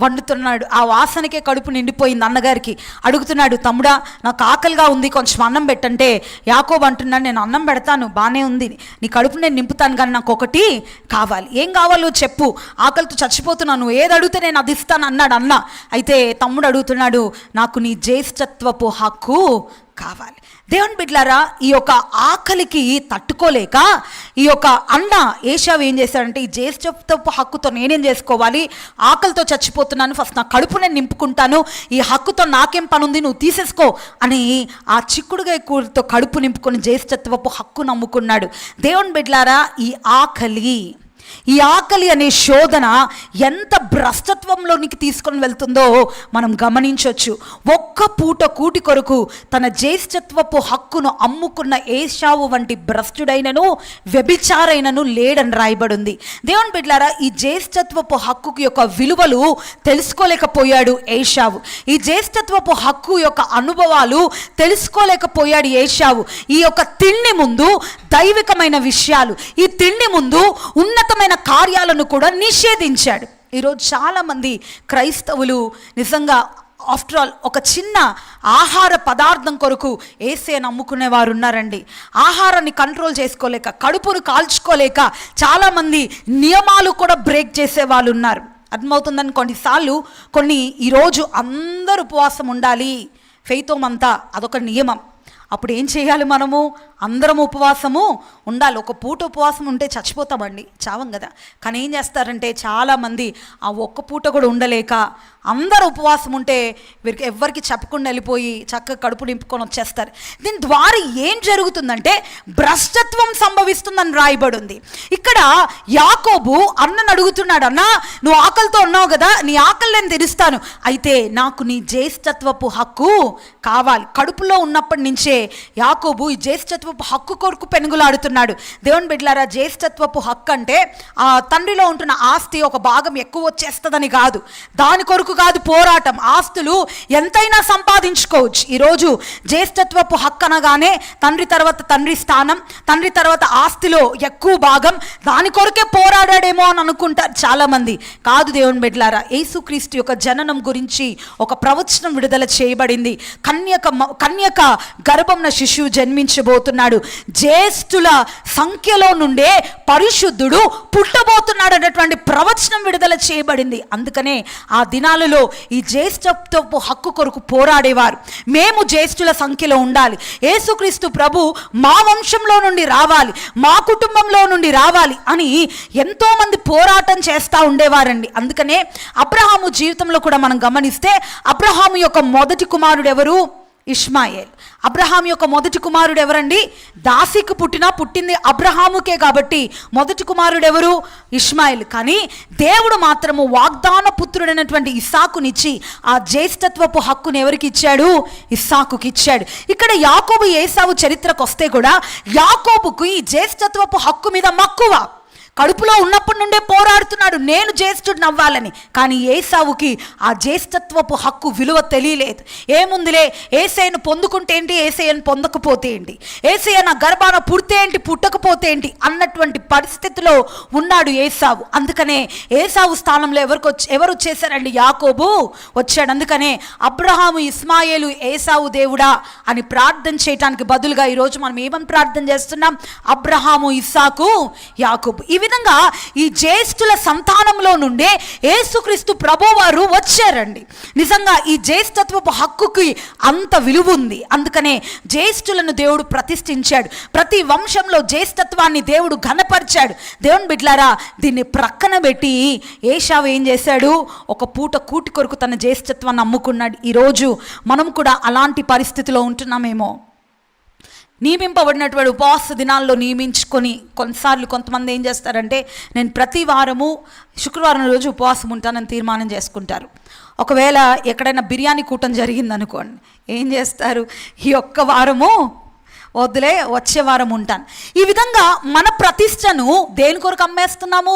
వండుతున్నాడు. ఆ వాసనకే కడుపు నిండిపోయింది. అన్నగారికి అడుగుతున్నాడు, తమ్ముడా నాకు ఆకలిగా ఉంది, కొంచెం అన్నం పెట్టంటే యాకోబు అంటున్నాడు, నేను అన్నం పెడతాను, బాగానే ఉంది, నీ కడుపు నేను నింపుతాను, కానీ నాకు ఒకటి కావాలి. ఏం కావాలో చెప్పు, ఆకలితో చచ్చిపోతున్నాను, ఏది అడిగితే నేను అది ఇస్తాను అన్నాడు అన్న. అయితే తమ్ముడు అడుగుతున్నాడు, నాకు నీ జ్యేష్ఠత్వపు హక్కు కావాలి. దేవుని బిడ్డలారా, ఈ యొక్క ఆకలికి తట్టుకోలేక ఈ యొక్క అన్న ఏశావు ఏం చేశాడంటే, ఈ జ్యేష్ఠత్వపు హక్కుతో నేనేం చేసుకోవాలి, ఆకలితో చచ్చిపోతున్నాను, ఫస్ట్ నా కడుపు నేను నింపుకుంటాను, ఈ హక్కుతో నాకేం పని ఉంది, నువ్వు తీసేసుకో అని ఆ చిక్కుడుగా కూరతో కడుపు నింపుకొని జ్యేష్ఠత్వపు హక్కు నమ్ముకున్నాడు. దేవుని బిడ్డలారా, ఈ ఆకలి అనే శోధన ఎంత భ్రష్టత్వంలోనికి తీసుకొని వెళ్తుందో మనం గమనించవచ్చు. ఒక్క పూట కూటి కొరకు తన జ్యేష్ఠత్వపు హక్కును అమ్ముకున్న ఏశావు వంటి భ్రష్టుడైనను వ్యభిచారైనను లేడని రాయబడింది. దేవుని బిడ్డలారా, ఈ జ్యేష్ఠత్వపు హక్కు యొక్క విలువలు తెలుసుకోలేకపోయాడు ఏశావు. ఈ జ్యేష్ఠత్వపు హక్కు యొక్క అనుభవాలు తెలుసుకోలేకపోయాడు ఏశావు. ఈ యొక్క తిండి ముందు దైవికమైన విషయాలు, ఈ తిండి ముందు ఉన్నతమైన కార్యాలను కూడా నిషేధించాడు. ఈరోజు చాలామంది క్రైస్తవులు నిజంగా ఆఫ్టర్ ఆల్ ఒక చిన్న ఆహార పదార్థం కొరకు యేసుని నమ్ముకునే వారు ఉన్నారండి. ఆహారాన్ని కంట్రోల్ చేసుకోలేక, కడుపును కాల్చుకోలేక చాలామంది నియమాలు కూడా బ్రేక్ చేసే వాళ్ళు ఉన్నారు. అర్థమవుతుందని కొన్నిసార్లు ఈరోజు అందరూ ఉపవాసం ఉండాలి, ఫెయితోమంతా అదొక నియమం. అప్పుడు ఏం చేయాలి, మనము అందరం ఉపవాసము ఉండాలి. ఒక పూట ఉపవాసం ఉంటే చచ్చిపోతామండి, చావం కదా. కానీ ఏం చేస్తారంటే చాలామంది ఆ ఒక్క పూట కూడా ఉండలేక అందరూ ఉపవాసం ఉంటే వీరికి ఎవరికి చెప్పకుండా వెళ్ళిపోయి చక్కగా కడుపు నింపుకొని వచ్చేస్తారు. దీని ద్వారా ఏం జరుగుతుందంటే భ్రష్టత్వం సంభవిస్తుందని రాయబడి ఉంది. ఇక్కడ యాకోబు అన్నను అడుగుతున్నాడు, అన్నా నువ్వు ఆకలితో ఉన్నావు కదా, నీ ఆకలి నేను తీరుస్తాను, అయితే నాకు నీ జ్యేష్ఠత్వపు హక్కు కావాలి. కడుపులో ఉన్నప్పటి నుంచే యాకోబు ఈ జ్యేష్ఠత్వపు హక్కు కొరకు పెనుగులాడుతున్నాడు. దేవుని బిడ్డలారా, జ్యేష్ఠత్వపు హక్కు అంటే ఆ తండ్రిలో ఉంటున్న ఆస్తి ఒక భాగం ఎక్కువ వచ్చేస్తుందని కాదు, దాని కొరకు కాదు పోరాటం. ఆస్తులు ఎంతైనా సంపాదించుకోవచ్చు. ఈరోజు జ్యేష్ఠత్వపు హక్కు అనగానే తండ్రి తర్వాత తండ్రి స్థానం, తండ్రి తర్వాత ఆస్తిలో ఎక్కువ భాగం, దాని కొరకే పోరాడాడేమో అని అనుకుంటారు చాలామంది. కాదు దేవుని బిడ్డలారా, యేసుక్రీస్తు యొక్క జననం గురించి ఒక ప్రవచనం విడుదల చేయబడింది. కన్యక గర్భంన శిశువు జన్మించబోతున్నాడు, జ్యేష్ఠుల సంఖ్యలో నుండే పరిశుద్ధుడు పుట్టబోతున్నాడు అనేటువంటి ప్రవచనం విడుదల చేయబడింది. అందుకనే ఆ దినాలలో ఈ జ్యేష్ఠత్వపు హక్కు కొరకు పోరాడేవారు. మేము జ్యేష్ఠుల సంఖ్యలో ఉండాలి, యేసుక్రీస్తు ప్రభు మా వంశంలో నుండి రావాలి, మా కుటుంబంలో నుండి రావాలి అని ఎంతోమంది పోరాటం చేస్తూ ఉండేవారండి. అందుకనే అబ్రహాము జీవితంలో కూడా మనం గమనిస్తే అబ్రహాము యొక్క మొదటి కుమారుడు ఎవరు? ఇష్మాయేల్. అబ్రహాం యొక్క మొదటి కుమారుడు ఎవరండి? దాసికి పుట్టింది అబ్రహాముకే, కాబట్టి మొదటి కుమారుడు ఎవరు? ఇష్మాయేల్. కానీ దేవుడు మాత్రము వాగ్దాన పుత్రుడైనటువంటి ఇస్సాకునిచ్చి ఆ జ్యేష్ఠత్వపు హక్కును ఎవరికి ఇచ్చాడు? ఇస్సాకుకి ఇచ్చాడు. ఇక్కడ యాకోబు ఏశావు చరిత్రకు వస్తే కూడా యాకోబుకు ఈ జ్యేష్ఠత్వపు హక్కు మీద మక్కువ. కడుపులో ఉన్నప్పటి నుండే పోరాడుతున్నాడు, నేను జ్యేష్ఠుడిని అవ్వాలని. కానీ ఏశావుకి ఆ జ్యేష్ఠత్వపు హక్కు విలువ తెలియలేదు. ఏముందిలే, ఏసయ్యను పొందుకుంటే ఏంటి, ఏసయ్యను పొందకపోతే ఏంటి, ఏసయ్య నా గర్భాన పుడితే ఏంటి, పుట్టకపోతే ఏంటి అన్నటువంటి పరిస్థితిలో ఉన్నాడు ఏశావు. అందుకనే ఏశావు స్థానంలో ఎవరు వచ్చేసారండి? యాకోబు వచ్చాడు. అందుకనే అబ్రహాము, ఇస్మాయేలు, ఏశావు దేవుడా అని ప్రార్థన చేయడానికి బదులుగా ఈరోజు మనం ఏమని ప్రార్థన చేస్తున్నాం? అబ్రహాము, ఇస్సాకు, యాకోబు. ఈ విధంగా ఈ జ్యేష్ఠుల సంతానంలో నుండే యేసుక్రీస్తు ప్రభువారు వచ్చారండి. నిజంగా ఈ జ్యేష్ఠత్వపు హక్కుకి అంత విలువ ఉంది. అందుకనే జ్యేష్ఠులను దేవుడు ప్రతిష్ఠించాడు. ప్రతి వంశంలో జ్యేష్ఠత్వాన్ని దేవుడు ఘనపరిచాడు. దేవుని బిడ్డలారా, దీన్ని ప్రక్కన పెట్టి ఏశావు ఏం చేశాడు? ఒక పూట కూటి కొరకు తన జ్యేష్ఠత్వాన్ని అమ్ముకున్నాడు. ఈరోజు మనం కూడా అలాంటి పరిస్థితిలో ఉంటున్నామేమో. నియమింపబడినటువంటి ఉపవాస దినాల్లో నియమించుకొని కొన్నిసార్లు కొంతమంది ఏం చేస్తారంటే నేను ప్రతి వారము శుక్రవారం రోజు ఉపవాసం ఉంటానని తీర్మానం చేసుకుంటారు. ఒకవేళ ఎక్కడైనా బిర్యానీ కూటం జరిగిందనుకోండి, ఏం చేస్తారు, ఈ ఒక్క వారము వద్దులే వచ్చే వారం ఉంటాను. ఈ విధంగా మన ప్రతిష్టను దేని కొరకు అమ్మేస్తున్నాము?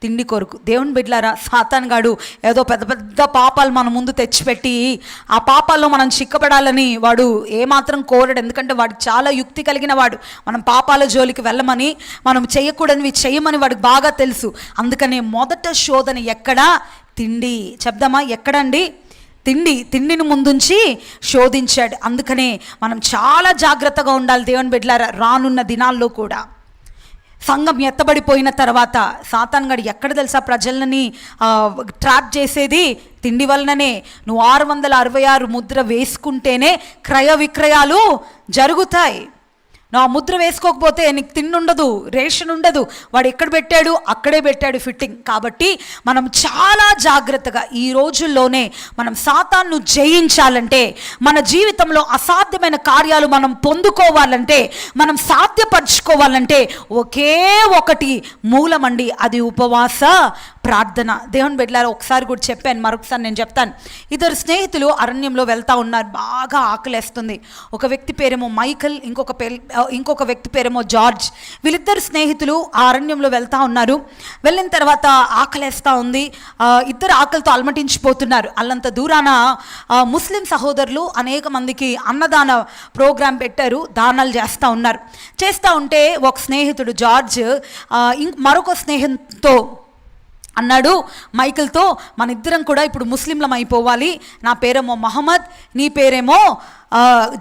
తిండి కొరకు. దేవుని బిడ్డలారా, సాతానుగాడు ఏదో పెద్ద పెద్ద పాపాలు మన ముందు తెచ్చిపెట్టి ఆ పాపాల్లో మనం చిక్కబడాలని వాడు ఏమాత్రం కోరడు. ఎందుకంటే వాడు చాలా యుక్తి కలిగిన వాడు. మనం పాపాల జోలికి వెళ్ళమని, మనం చేయకూడనివి చేయమని వాడికి బాగా తెలుసు. అందుకనే మొదట శోధన ఎక్కడా? తిండి. చెప్దామా, ఎక్కడండి? తిండిని ముందుంచి శోధించాడు. అందుకనే మనం చాలా జాగ్రత్తగా ఉండాలి దేవుని బిడ్డలారా. రానున్న దినాల్లో కూడా సంఘం ఎత్తబడిపోయిన తర్వాత సాతానుగాడు ఎక్కడ తెలుసా ప్రజలని ట్రాప్ చేసేది? తిండి వలననే. నువ్వు 666 ముద్ర వేసుకుంటేనే క్రయ విక్రయాలు జరుగుతాయి. నువ్వు ఆ ముద్ర వేసుకోకపోతే నీకు తిండి ఉండదు, రేషన్ ఉండదు. వాడు ఎక్కడ పెట్టాడు అక్కడే పెట్టాడు ఫిట్టింగ్. కాబట్టి మనం చాలా జాగ్రత్తగా ఈ రోజుల్లోనే మనం సాతాన్ను జయించాలంటే, మన జీవితంలో అసాధ్యమైన కార్యాలు మనం పొందుకోవాలంటే, మనం సాధ్యపరచుకోవాలంటే ఒకే ఒకటి మూలమండి, అది ఉపవాస ప్రార్థన. దేవుని బిడ్డలారా, ఒకసారి కూడా చెప్పాను, మరొకసారి నేను చెప్తాను. ఇద్దరు స్నేహితులు అరణ్యంలో వెళ్తూ ఉన్నారు. బాగా ఆకలేస్తుంది. ఒక వ్యక్తి పేరేమో మైకల్, ఇంకొక వ్యక్తి పేరేమో జార్జ్. వీళ్ళిద్దరు స్నేహితులు ఆ అరణ్యంలో వెళ్తూ ఉన్నారు. వెళ్ళిన తర్వాత ఆకలేస్తూ ఉంది. ఇద్దరు ఆకలితో అలమటించిపోతున్నారు. అల్లంత దూరాన ముస్లిం సహోదరులు అనేక మందికి అన్నదాన ప్రోగ్రాం పెట్టారు. దానాలు చేస్తూ ఉంటే ఒక స్నేహితుడు జార్జ్ మరొక స్నేహితుతో అన్నాడు మైకిల్తో, మన ఇద్దరం కూడా ఇప్పుడు ముస్లింలం అయిపోవాలి. నా పేరేమో మహమ్మద్, నీ పేరేమో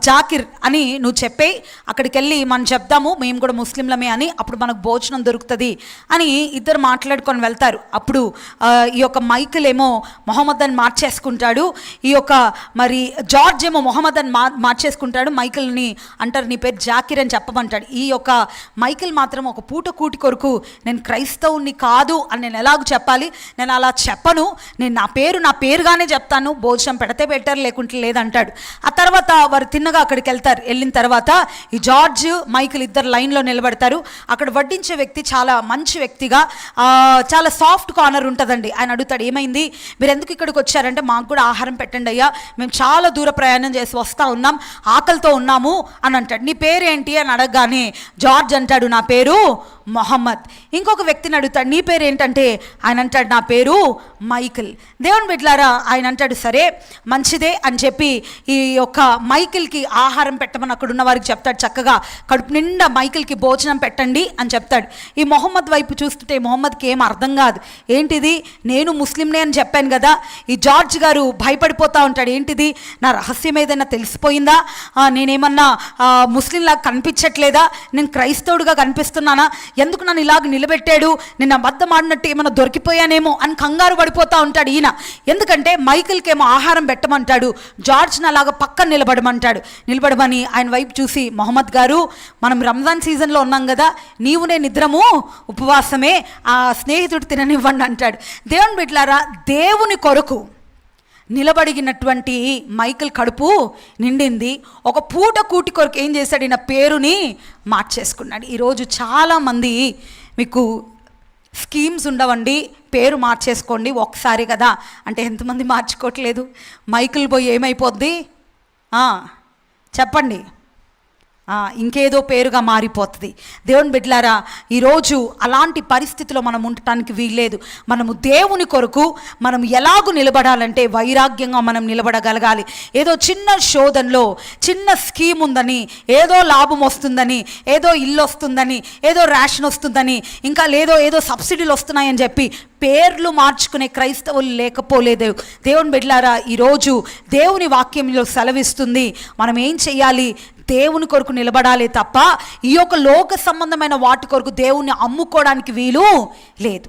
జాకిర్ అని నువ్వు చెప్పే, అక్కడికి వెళ్ళి మనం చెప్దాము మేము కూడా ముస్లింలమే అని, అప్పుడు మనకు భోజనం దొరుకుతుంది అని ఇద్దరు మాట్లాడుకొని వెళ్తారు. అప్పుడు ఈ యొక్క మైకిల్ ఏమో మొహమ్మద్ అని మార్చేసుకుంటాడు. ఈ యొక్క మరి జార్జ్ ఏమో మొహమ్మద్ అని మార్చేసుకుంటాడు. మైకిల్ని అంటారు నీ పేరు జాకిర్ అని చెప్పమంటాడు. ఈ యొక్క మైకిల్ మాత్రం ఒక పూట కూటి కొరకు నేను క్రైస్తవుని కాదు అని నేను ఎలాగూ చెప్పాలి, నేను అలా చెప్పను, నేను నా పేరుగానే చెప్తాను, భోజనం పెడితే పెట్టారు లేకుంటే లేదంటాడు. ఆ తర్వాత వారు తిన్నగా అక్కడికి వెళ్తారు. వెళ్ళిన తర్వాత ఈ జార్జ్ మైకిల్ ఇద్దరు లైన్లో నిలబడతారు. అక్కడ వడ్డించే వ్యక్తి చాలా మంచి వ్యక్తిగా, చాలా సాఫ్ట్ కార్నర్ ఉంటుందండి. ఆయన అడుగుతాడు, ఏమైంది, మీరు ఎందుకు ఇక్కడికి వచ్చారంటే, మాకు కూడా ఆహారం పెట్టండి అయ్యా, మేము చాలా దూర ప్రయాణం చేసి వస్తూ ఉన్నాం, ఆకలితో ఉన్నాము అని అంటాడు. నీ పేరేంటి అని అడగగానే జార్జ్ అంటాడు, నా పేరు మొహమ్మద్. ఇంకొక వ్యక్తిని అడుగుతాడు, నీ పేరు ఏంటంటే ఆయన అంటాడు, నా పేరు మైకిల్. దేవుని బిడ్డలారా, ఆయన అంటాడు సరే మంచిదే అని చెప్పి ఈ యొక్క మైకిల్కి ఆహారం పెట్టమని అక్కడ ఉన్న వారికి చెప్తాడు. చక్కగా కడుపు నిండా మైకిల్కి భోజనం పెట్టండి అని చెప్తాడు. ఈ మొహమ్మద్ వైపు చూస్తుంటే మొహమ్మద్కి ఏం అర్థం కాదు. ఏంటిది, నేను ముస్లింనే అని చెప్పాను కదా. ఈ జార్జ్ గారు భయపడిపోతూ ఉంటాడు, ఏంటిది నా రహస్యం ఏదైనా తెలిసిపోయిందా, నేనేమన్నా ముస్లింలాగా కనిపించట్లేదా, నేను క్రైస్తవుడిగా కనిపిస్తున్నానా, ఎందుకు నన్ను ఇలాగ నిలబెట్టాడు, నేను అబద్ధం ఆడినట్టు ఏమైనా దొరికిపోయానేమో అని కంగారు పడిపోతూ ఉంటాడు ఈయన. ఎందుకంటే మైకిల్కి ఏమో ఆహారం పెట్టమంటాడు, జార్జ్ని అలాగ పక్కన నిలబడమని ఆయన వైపు చూసి, మొహమ్మద్ గారు మనం రంజాన్ సీజన్లో ఉన్నాం కదా, నీవు నేను ఇద్దరము ఉపవాసమే, ఆ స్నేహితుడు తిననివ్వండి అంటాడు. దేవుని బిడ్డలారా, దేవుని కొరకు నిలబడినటువంటి మైకిల్ కడుపు నిండింది. ఒక పూట కూటి కొరకు ఏం చేశాడు, ఈయన పేరుని మార్చేసుకున్నాడు. ఈరోజు చాలామంది మీకు స్కీమ్స్ ఉండవండి, పేరు మార్చేసుకోండి ఒకసారి కదా అంటే ఎంతమంది మార్చుకోవట్లేదు? మైకిల్ పోయి ఏమైపోద్ది చెప్పండి, ఇంకేదో పేరుగా మారిపోతుంది. దేవుని బిడ్డలారా, ఈరోజు అలాంటి పరిస్థితిలో మనం ఉండటానికి వీల్లేదు. మనము దేవుని కొరకు మనం ఎలాగూ నిలబడాలంటే వైరాగ్యంగా మనం నిలబడగలగాలి. ఏదో చిన్న శోధనలో చిన్న స్కీమ్ ఉందని, ఏదో లాభం వస్తుందని, ఏదో ఇల్లు వస్తుందని, ఏదో రేషన్ వస్తుందని, ఇంకా ఏదో సబ్సిడీలు వస్తున్నాయని చెప్పి పేర్లు మార్చుకునే క్రైస్తవులు లేకపోలేదు. దేవుని బిడ్డలారా, ఈరోజు దేవుని వాక్యంలో సెలవిస్తుంది మనం ఏం చేయాలి, దేవుని కొరకు నిలబడాలి తప్ప ఈ యొక్క లోక సంబంధమైన వాటి కొరకు దేవుణ్ణి అమ్ముకోవడానికి వీలు లేదు.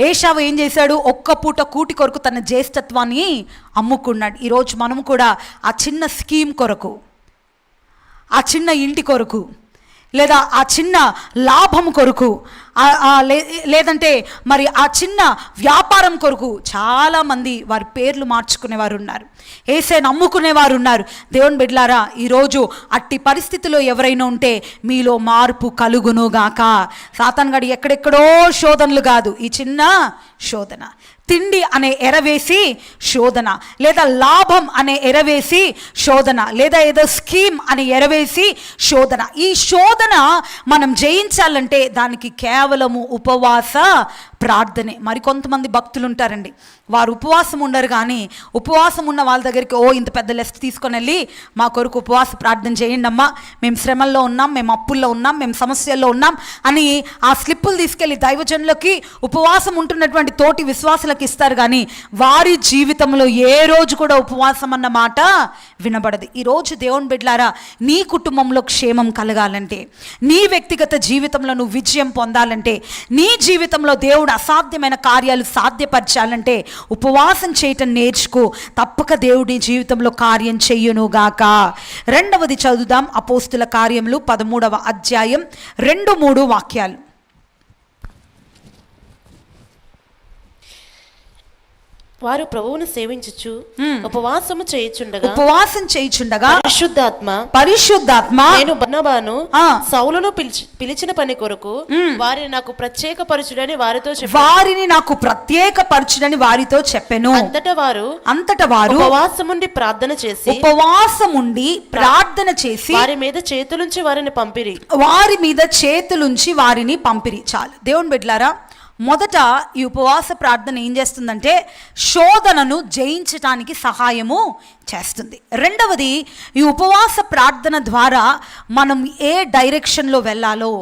ఏషావు ఏం చేశాడు, ఒక్క పూట కూటి కొరకు తన జ్యేష్ఠత్వాన్ని అమ్ముకున్నాడు. ఈరోజు మనం కూడా ఆ చిన్న స్కీమ్ కొరకు, ఆ చిన్న ఇంటి కొరకు, లేదా ఆ చిన్న లాభం కొరకు, లేదంటే మరి ఆ చిన్న వ్యాపారం కొరకు చాలామంది వారి పేర్లు మార్చుకునేవారు ఉన్నారు, యేసే నమ్ముకునేవారు ఉన్నారు. దేవుని బిడ్డలారా, ఈరోజు అట్టి పరిస్థితిలో ఎవరైనా ఉంటే మీలో మార్పు కలుగునుగాక. సాతానుగాడు ఎక్కడెక్కడో శోధనలు కాదు, ఈ చిన్న శోధన, తిండి అనే ఎరవేసి శోధన, లేదా లాభం అనే ఎరవేసి శోధన, లేదా ఏదో స్కీమ్ అని ఎరవేసి శోధన. ఈ శోధన మనం జయించాలంటే దానికి కేవలము ఉపవాస ప్రార్థనే. మరి కొంతమంది భక్తులు ఉంటారండి, వారు ఉపవాసం ఉండరు, కానీ ఉపవాసం ఉన్న వాళ్ళ దగ్గరికి ఇంత పెద్ద లిస్ట్ తీసుకొని వెళ్ళి మా కొరకు ఉపవాస ప్రార్థన చేయండి అమ్మా, మేము శ్రమల్లో ఉన్నాం, మేము అప్పుల్లో ఉన్నాం, మేము సమస్యల్లో ఉన్నాం అని ఆ స్లిప్పులు తీసుకెళ్ళి దైవజనులకి, ఉపవాసం ఉంటున్నటువంటి తోటి విశ్వాసులకు ఇస్తారు, కానీ వారి జీవితంలో ఏ రోజు కూడా ఉపవాసం అన్న మాట వినబడదు. ఈరోజు దేవుని బిడ్డలారా, నీ కుటుంబంలో క్షేమం కలగాలంటే, నీ వ్యక్తిగత జీవితంలో నువ్వు విజయం పొందాలంటే, నీ జీవితంలో దేవుడు అసాధ్యమైన కార్యాలు సాధ్యపరచాలంటే ఉపవాసం చేయటం నేర్చుకో. తప్పక దేవుడి జీవితంలో కార్యం చెయ్యునుగాక. రెండవది చదువుదాం, అపోస్తుల కార్యములు 13వ అధ్యాయం 2-3 వాక్యాలు. వారు ప్రభువును సేవించుచు ఉపవాసం చేయుచుండగా పరిశుద్ధాత్మ నేను బర్నబాను సౌలును పిలిచిన పని కొరకు వారిని నాకు ప్రత్యేకపరచుడని వారితో చెప్పెను. అంతట వారు ఉపవాసముండి ప్రార్థన చేసి వారి మీద చేతులుంచి వారిని పంపిరి. చాలు దేవుని బిడ్డలారా, మొదట ఈ ఉపవాస ప్రార్థన ఏం చేస్తుందంటే శోధనను జయించటానికి సహాయము చేస్తుంది. రెండవది, ఈ ఉపవాస ప్రార్థన ద్వారా మనం ఏ డైరెక్షన్లో వెళ్ళాలో,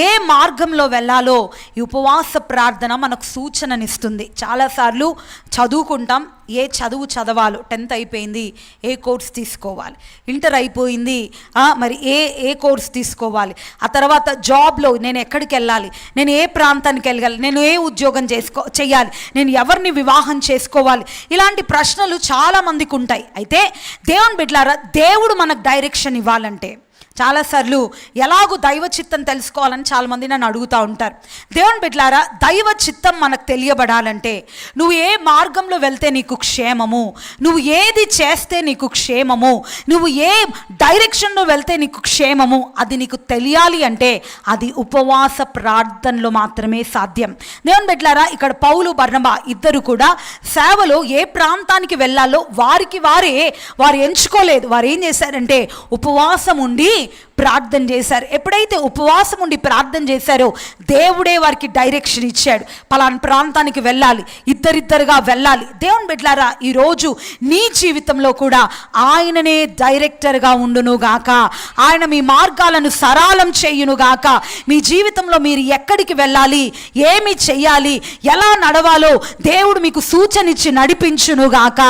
ఏ మార్గంలో వెళ్ళాలో ఈ ఉపవాస ప్రార్థన మనకు సూచననిస్తుంది. చాలాసార్లు చదువుకుంటాం, ఏ చదువు చదవాలో, 10th అయిపోయింది ఏ కోర్స్ తీసుకోవాలి, ఇంటర్ అయిపోయింది మరి ఏ కోర్స్ తీసుకోవాలి, ఆ తర్వాత జాబ్లో నేను ఎక్కడికి వెళ్ళాలి, నేను ఏ ప్రాంతానికి వెళ్ళాలి, నేను ఏ ఉద్యోగం చేయాలి, నేను ఎవరిని వివాహం చేసుకోవాలి, ఇలాంటి ప్రశ్నలు చాలామందికి ఉంటాయి. అయితే దేవుని బిడ్డలారా, దేవుడు మనకు డైరెక్షన్ ఇవ్వాలంటే, చాలాసార్లు ఎలాగూ దైవ చిత్తం తెలుసుకోవాలని చాలామంది నన్ను అడుగుతూ ఉంటారు. దేవుని బిడ్డలారా, దైవ చిత్తం మనకు తెలియబడాలంటే, నువ్వు ఏ మార్గంలో వెళ్తే నీకు క్షేమము, నువ్వు ఏది చేస్తే నీకు క్షేమము, నువ్వు ఏ డైరెక్షన్లో వెళ్తే నీకు క్షేమము, అది నీకు తెలియాలి అంటే అది ఉపవాస ప్రార్థనలో మాత్రమే సాధ్యం. దేవుని బిడ్డలారా, ఇక్కడ పౌలు బర్నబా ఇద్దరు కూడా సేవలో ఏ ప్రాంతానికి వెళ్ళాలో వారు ఎంచుకోలేదు. వారు ఏం చేశారంటే ఉపవాసం ఉండి ప్రార్థన చేశారు. ఎప్పుడైతే ఉపవాసం ఉండి ప్రార్థన చేశారో దేవుడే వారికి డైరెక్షన్ ఇచ్చాడు. పలానా ప్రాంతానికి వెళ్ళాలి, ఇద్దరిద్దరుగా వెళ్ళాలి. దేవుని బిడ్డలారా, ఈరోజు నీ జీవితంలో కూడా ఆయననే డైరెక్టర్గా ఉండునుగాక. ఆయన మీ మార్గాలను సరళం చేయునుగాక. మీ జీవితంలో మీరు ఎక్కడికి వెళ్ళాలి, ఏమి చెయ్యాలి, ఎలా నడవాలో దేవుడు మీకు సూచన ఇచ్చి నడిపించునుగాక.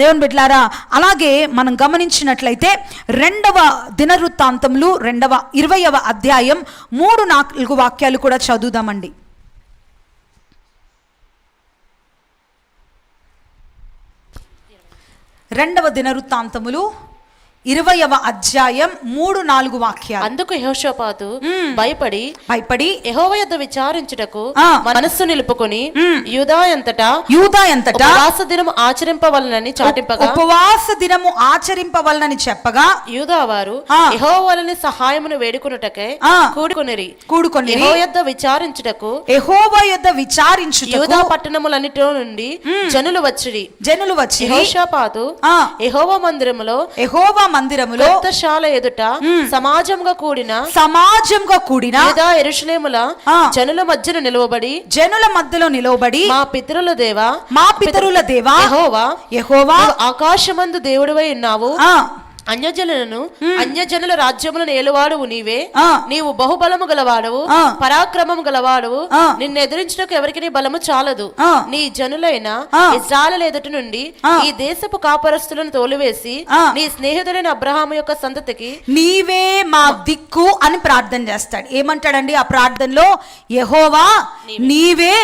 దేవుని బిడ్డలారా, అలాగే మనం గమనించినట్లయితే 2వ దినవృత్తాంతములు 20వ అధ్యాయం 3-4 వాక్యాలు కూడా చదువుదామండి. 2వ దినవృత్తాంతములు 20వ అధ్యాయం 3-4 వాక్యాలు. అందుకు యెహోషాపాతు భయపడి యెహోవా యొద్ద విచారించుటకు మనస్సు నిలుపుకొని యూదా అంతటా ఉపవాస దినము ఆచరింపవలనని చెప్పగా యూదా వారు యెహోవా వలన సహాయమును వేడుకొనుటకై కూడుకొనిరి. యెహోవా యొద్ద విచారించుటకు యూదా పట్టణములన్నిటిలో నుండి జనులు వచ్చిరి. యెహోషాపాతు యెహోవా మందిరములో రక్తశాల ఎదుట సమాజంగా కూడిన యెరూషలేముల జనుల మధ్యలో నిలవబడి మా పితరుల దేవా యెహోవా ఆకాశమందు దేవుడివై ఉన్నావు, అన్యజనుల రాజ్యములను ఏలువాడువు నీవే, నీవు బహుబలము గలవాడవు, పరాక్రమము గలవాడవు, నిన్ను ఎదిరించుటకు ఎవరికి నీ బలము చాలదు. నీ జనులైన ఇశ్రాయేలు ఎదుట నుండి ఈ దేశపు కాపరస్తులను తోలివేసి నీ స్నేహితుడైన అబ్రహాము యొక్క సంతతికి నీవే మా దిక్కు అని ప్రార్థన చేస్తాడు. ఏమంటాడండి ఆ ప్రార్థనలో? యెహోవా నీవే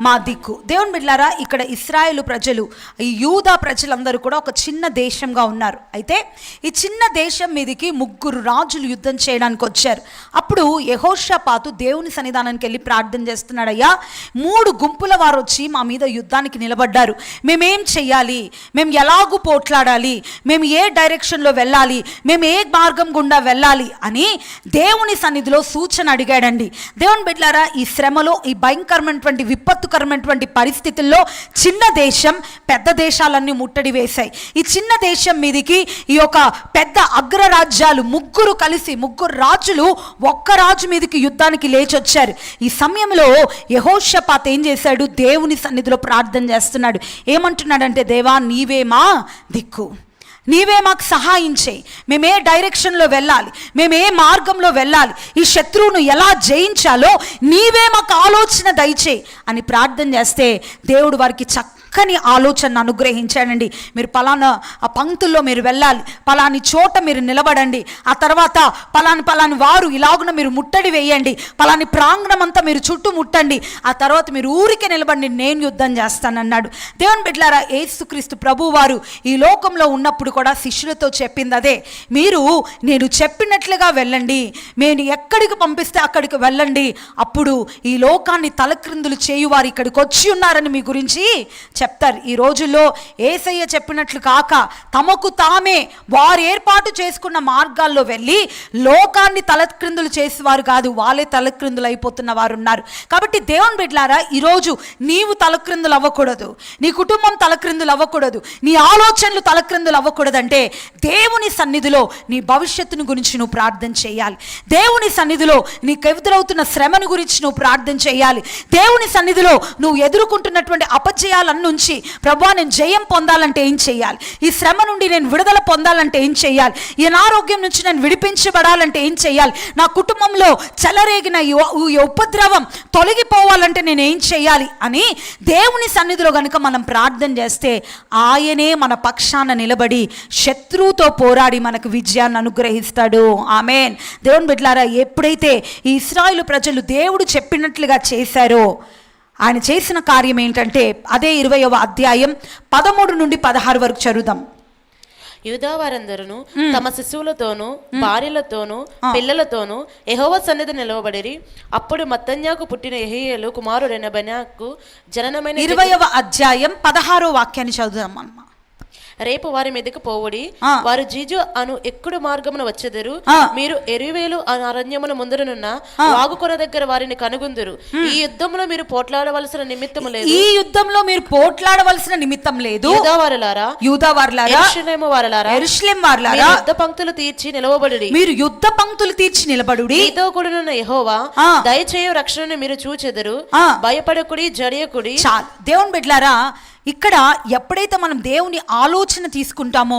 మా దిక్కు. దేవుని బిడ్డలారా, ఇక్కడ ఇశ్రాయేలు ప్రజలు, ఈ యూదా ప్రజలందరూ కూడా ఒక చిన్న దేశంగా ఉన్నారు. అయితే ఈ చిన్న దేశం మీదకి 3 రాజులు యుద్ధం చేయడానికి వచ్చారు. అప్పుడు యెహోషాపాతు దేవుని సన్నిధానానికి వెళ్ళి ప్రార్థన చేస్తున్నాడు, అయ్యా 3 గుంపుల వారు వచ్చి మా మీద యుద్ధానికి నిలబడ్డారు, మేమేం చెయ్యాలి, మేము ఎలాగూ పోట్లాడాలి, మేము ఏ డైరెక్షన్లో వెళ్ళాలి, మేము ఏ మార్గం గుండా వెళ్ళాలి అని దేవుని సన్నిధిలో సూచన అడిగాడండి. దేవుని బిడ్డలారా, ఈ శ్రమలో, ఈ భయంకరమైనటువంటి విపత్తుకరమైనటువంటి పరిస్థితుల్లో చిన్న దేశం పెద్ద దేశాలన్నీ ముట్టడి వేశాయి. ఈ చిన్న దేశం మీదికి ఈ యొక్క పెద్ద అగ్రరాజ్యాలు 3 కలిసి 3 రాజులు ఒక్క రాజు మీదకి యుద్ధానికి లేచొచ్చారు. ఈ సమయంలో యెహోషాపాతు ఏం చేశాడు, దేవుని సన్నిధిలో ప్రార్థన చేస్తున్నాడు. ఏమంటున్నాడంటే, దేవా నీవే మా దిక్కు, నీవే మాకు సహాయం చేయి, మేము ఏ డైరెక్షన్లో వెళ్ళాలి, మేము ఏ మార్గంలో వెళ్ళాలి, ఈ శత్రువును ఎలా జయించాలో నీవే మాకు ఆలోచన దయచేయి అని ప్రార్థన చేస్తే దేవుడు వారికి చక్కని ఆలోచన అనుగ్రహించాడండి. మీరు పలానా ఆ పంక్తుల్లో మీరు వెళ్ళాలి, పలాని చోట మీరు నిలబడండి, ఆ తర్వాత పలాని వారు ఇలాగున మీరు ముట్టడి వేయండి, పలాని ప్రాంగణం అంతా మీరు చుట్టూ ముట్టండి, ఆ తర్వాత మీరు ఊరికే నిలబడి నేను యుద్ధం చేస్తానన్నాడు. దేవుని బిడ్డలారా, యేసుక్రీస్తు ప్రభు వారు ఈ లోకంలో ఉన్నప్పుడు కూడా శిష్యులతో చెప్పింది అదే, మీరు నేను చెప్పినట్లుగా వెళ్ళండి, నేను ఎక్కడికి పంపిస్తే అక్కడికి వెళ్ళండి, అప్పుడు ఈ లోకాన్ని తలక్రిందులు చేయువారు ఇక్కడికి వచ్చి ఉన్నారని మీ గురించి చెప్తారు. ఈ రోజుల్లో యేసయ్య చెప్పినట్లు కాక తమకు తామే వారు ఏర్పాటు చేసుకున్న మార్గాల్లో వెళ్ళి లోకాన్ని తలక్రిందులు చేసేవారు కాదు, వాళ్ళే తలక్రిందులు అయిపోతున్న వారు ఉన్నారు. కాబట్టి దేవుని బిడ్డలారా, ఈరోజు నీవు తలక్రిందులు అవ్వకూడదు, నీ కుటుంబం తలక్రిందులు అవ్వకూడదు, నీ ఆలోచనలు తలక్రిందులు అవ్వకూడదంటే దేవుని సన్నిధిలో నీ భవిష్యత్తును గురించి నువ్వు ప్రార్థన చేయాలి. దేవుని సన్నిధిలో నీకు ఎదురవుతున్న శ్రమను గురించి నువ్వు ప్రార్థన చేయాలి. దేవుని సన్నిధిలో నువ్వు ఎదుర్కొంటున్నటువంటి అపజయాలను నుంచి, ప్రభువా నేను జయం పొందాలంటే ఏం చేయాలి, ఈ శ్రమ నుండి నేను విడుదల పొందాలంటే ఏం చేయాలి, ఈ అనారోగ్యం నుంచి నేను విడిపించబడాలంటే ఏం చేయాలి, నా కుటుంబంలో చెలరేగిన ఈ ఉపద్రవం తొలగిపోవాలంటే నేను ఏం చేయాలి అని దేవుని సన్నిధిలో కనుక మనం ప్రార్థన చేస్తే ఆయనే మన పక్షాన నిలబడి శత్రువుతో పోరాడి మనకు విజయాన్ని అనుగ్రహిస్తాడు. ఆమేన్. దేవుని బిడ్డలారా, ఎప్పుడైతే ఈ ఇశ్రాయేలు ప్రజలు దేవుడు చెప్పినట్లుగా చేశారో, ఆయన చేసిన కార్యం ఏంటంటే అదే 20వ అధ్యాయం 13 నుండి 16 వరకు చదువుదాం. యూదా వారందరూ తమ శిశువులతోనూ భార్యలతోనూ పిల్లలతోనూ యెహోవా సన్నిధి నిలవబడిరి. అప్పుడు మత్తన్యాకు పుట్టిన యెహీయేలు కుమారుడైన బెనాకు జననమైన 20వ అధ్యాయం 16వ వాక్యాన్ని చదువుదాం అన్నమాట. రేపు వారి మీదకి పోవుడి, వారు జీజు అను ఎక్కుడు మార్గమున వచ్చెదరు, మీరు ఎరివేలు అరణ్యమున ముందరనున్న వాగుకొన దగ్గర వారిని కనుగొందురు. ఈ యుద్ధంలో మీరు పోట్లాడవలసిన నిమిత్తం లేదు, ఈ యుద్ధంలో మీరు పోట్లాడవలసిన నిమిత్తం లేదు. యూదావారులారా, యెరూషలేము వారులారా, యెరూషలేము వారులారా, యుద్ధ పంక్తులు తీర్చి నిలవబడుడి, మీరు యుద్ధ పంక్తులు తీర్చి నిలబడుడి. మీతో కూడిన యెహోవా దయచేయు రక్షణను మీరు చూచెదరు, భయపడకుడి, జడియకుడి. చాలు. దేవుని బిడ్డలారా, ఇక్కడ ఎప్పుడైతే మనం దేవుని ఆలోచన తీసుకుంటామో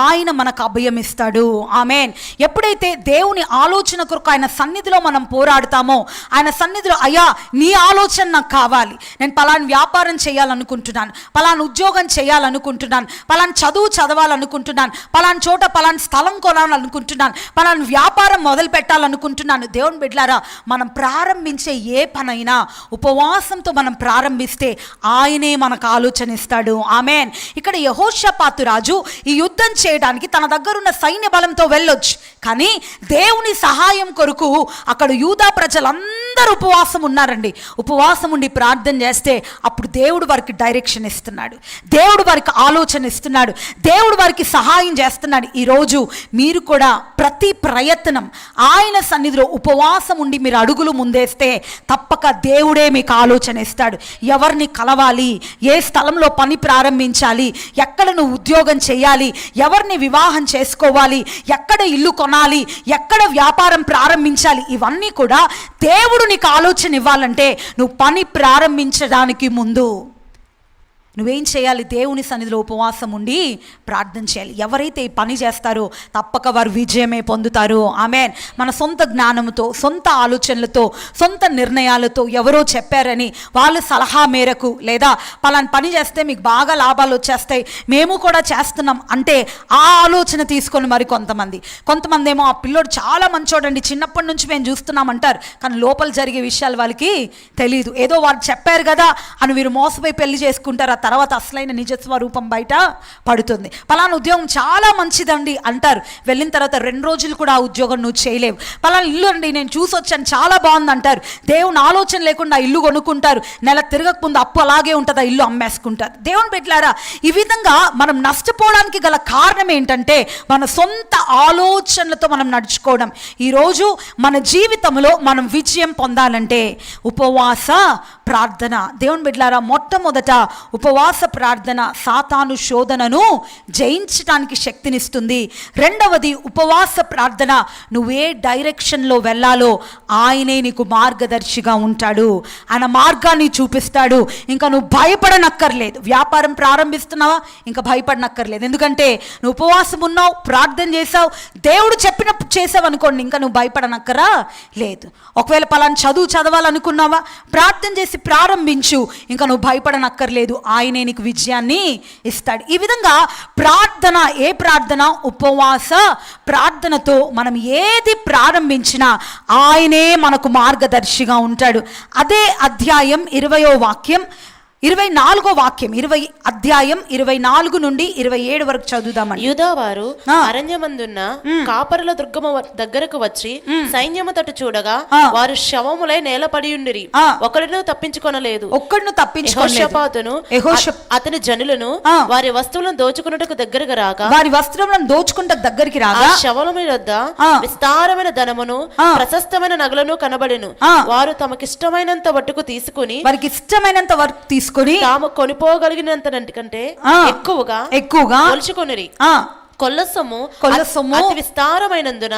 ఆయన మనకు అభయం ఇస్తాడు. ఆమేన్. ఎప్పుడైతే దేవుని ఆలోచన కొరకు ఆయన సన్నిధిలో మనం పోరాడుతామో, ఆయన సన్నిధిలో అయ్యా నీ ఆలోచన నాకు కావాలి, నేను పలాని వ్యాపారం చేయాలనుకుంటున్నాను, పలాని ఉద్యోగం చేయాలనుకుంటున్నాను, పలాని చదువు చదవాలనుకుంటున్నాను, పలాని చోట పలాని స్థలం కొనాలనుకుంటున్నాను, పలాని వ్యాపారం మొదలు పెట్టాలనుకుంటున్నాను. దేవుని బిడ్డలారా, మనం ప్రారంభించే ఏ పనైనా ఉపవాసంతో మనం ప్రారంభిస్తే ఆయనే మనకు ఆలోచన ఇస్తాడు. ఆమేన్. ఇక్కడ యెహోషాపాతు రాజు ఈ యుద్ధం చేయడానికి తన దగ్గర ఉన్న సైన్య బలంతో వెళ్ళొచ్చు, కానీ దేవుని సహాయం కొరకు అక్కడ యూదా ప్రజలందరూ ఉపవాసం ఉన్నారండి. ఉపవాసం ఉండి ప్రార్థన చేస్తే అప్పుడు దేవుడు వారికి డైరెక్షన్ ఇస్తున్నాడు, దేవుడు వారికి ఆలోచన ఇస్తున్నాడు, దేవుడు వారికి సహాయం చేస్తున్నాడు. ఈరోజు మీరు కూడా ప్రతి ప్రయత్నం ఆయన సన్నిధిలో ఉపవాసం ఉండి మీరు అడుగులు ముందేస్తే తప్పక దేవుడే మీకు ఆలోచన ఇస్తాడు. ఎవరిని కలవాలి, ఏ స్థలంలో పని ప్రారంభించాలి, ఎక్కడ నువ్వు ఉద్యోగం చేయాలి, ఎవరిని వివాహం చేసుకోవాలి, ఎక్కడ ఇల్లు కొనాలి, ఎక్కడ వ్యాపారం ప్రారంభించాలి, ఇవన్నీ కూడా దేవుడు నీకు ఆలోచన ఇవ్వాలంటే నువ్వు పని ప్రారంభించడానికి ముందు నువ్వేం చేయాలి, దేవుని సన్నిధిలో ఉపవాసం ఉండి ప్రార్థన చేయాలి. ఎవరైతే ఈ పని చేస్తారో తప్పక వారు విజయమే పొందుతారు. ఆమేన్. మన సొంత జ్ఞానంతో, సొంత ఆలోచనలతో, సొంత నిర్ణయాలతో ఎవరో చెప్పారని వాళ్ళ సలహా మేరకు, లేదా పలాని పని చేస్తే మీకు బాగా లాభాలు వచ్చేస్తాయి మేము కూడా చేస్తున్నాం అంటే ఆ ఆలోచన తీసుకొని మరి కొంతమంది ఏమో ఆ పిల్లోడు చాలా మంచోడండి, చిన్నప్పటి నుంచి మేము చూస్తున్నామంటారు, కానీ లోపల జరిగే విషయాలు వాళ్ళకి తెలియదు. ఏదో వాళ్ళు చెప్పారు కదా అని వీరు మోసపోయి పెళ్లి చేసుకుంటారు, తర్వాత అసలైన నిజస్వరూపం బయట పడుతుంది. పలానా ఉద్యోగం చాలా మంచిదండి అంటారు, వెళ్ళిన తర్వాత 2 రోజులు కూడా ఆ ఉద్యోగం నువ్వు చేయలేవు. పలానా ఇల్లు అండి నేను చూసొచ్చాను చాలా బాగుంది అంటారు, దేవుని ఆలోచన లేకుండా ఇల్లు కొనుక్కుంటారు, నెల తిరగక ముందు అప్పు అలాగే ఉంటుంది, ఆ ఇల్లు అమ్మేసుకుంటారు. దేవుని బిడ్డలారా, ఈ విధంగా మనం నష్టపోవడానికి గల కారణం ఏంటంటే మన సొంత ఆలోచనలతో మనం నడుచుకోవడం. ఈరోజు మన జీవితంలో మనం విజయం పొందాలంటే ఉపవాస ప్రార్థన. దేవుని బిడ్డలారా, మొట్టమొదట ఉపవాస ప్రార్థన సాతాను శోధనను జయించడానికి శక్తినిస్తుంది. రెండవది ఉపవాస ప్రార్థన నువ్వే డైరెక్షన్లో వెళ్ళాలో ఆయనే నీకు మార్గదర్శిగా ఉంటాడు, ఆయన మార్గాన్ని చూపిస్తాడు. ఇంకా నువ్వు భయపడనక్కర్లేదు. వ్యాపారం ప్రారంభిస్తున్నావా, ఇంకా భయపడనక్కర్లేదు. ఎందుకంటే నువ్వు ఉపవాసం ఉన్నావు, ప్రార్థన చేసావు, దేవుడు చెప్పినప్పుడు చేసావు అనుకోండి, ఇంకా నువ్వు భయపడనక్కరా లేదు. ఒకవేళ పలానా చదువు చదవాలనుకున్నావా, ప్రార్థన చేసి ప్రారంభించు, ఇంకా నువ్వు భయపడనక్కర్లేదు, ఆయనే నీకు విజయాన్ని ఇస్తాడు. ఈ విధంగా ప్రార్థన, ఏ ప్రార్థన? ఉపవాస ప్రార్థనతో మనం ఏది ప్రారంభించినా ఆయనే మనకు మార్గదర్శిగా ఉంటాడు. అదే అధ్యాయం 20వ వాక్యం 24వ వాక్యం 20 అధ్యాయం 24 నుండి 27 వరకు చదువుదామని. యూదావారు అరణ్యమందున్న కాపరుల దుర్గమ దగ్గరకు వచ్చి సైన్యము తట్టు చూడగా వారు శవములై నేలపడి ఉండిరి, ఒకడును తప్పించుకొనలేదు. యెహోషాపాతును అతని జనులను వారి వస్తువులను దోచుకున్నట్టుకు దగ్గరకు రాగా శవముల మీద విస్తారమైన ధనమును ప్రశస్తమైన నగలను కనబడెను. వారు తమకిష్టమైనంత వట్టుకు తీసుకుని తాము కొనిపోగలిగినంత కంటే ఎక్కువగా కొలుచుకొనిరి. కొల్ల సొమ్ము అతి విస్తారమైనందున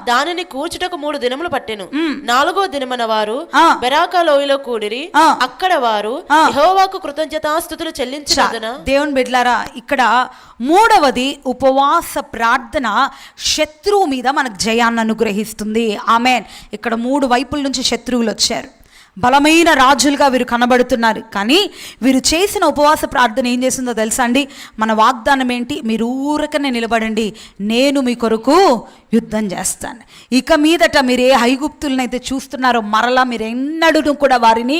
దానిని కూర్చుటకు 3 దినములు పట్టెను. 4వ దినమున వారు బెరాకా లోయలో కూడిరి. అక్కడ వారు యెహోవాకు కృతజ్ఞతాస్తుతులు చెల్లించినందున. దేవుని బిడ్డలారా, ఇక్కడ మూడవది ఉపవాస ప్రార్థన శత్రువు మీద మనకు జయాన్ని అనుగ్రహిస్తుంది. ఆమేన్. ఇక్కడ 3 వైపుల నుంచి శత్రువులు వచ్చారు, బలమైన రాజులుగా వీరు కనబడుతున్నారు. కానీ వీరు చేసిన ఉపవాస ప్రార్థన ఏం చేసిందో తెలుసా అండి? మన వాగ్దానం ఏంటి? మీరు ఊరకనే నిలబడండి, నేను మీ కొరకు యుద్ధం చేస్తాను. ఇక మీదట మీరు ఏ ఐగుప్తులనైతే చూస్తున్నారో మరలా మీరు ఎన్నడూ కూడా వారిని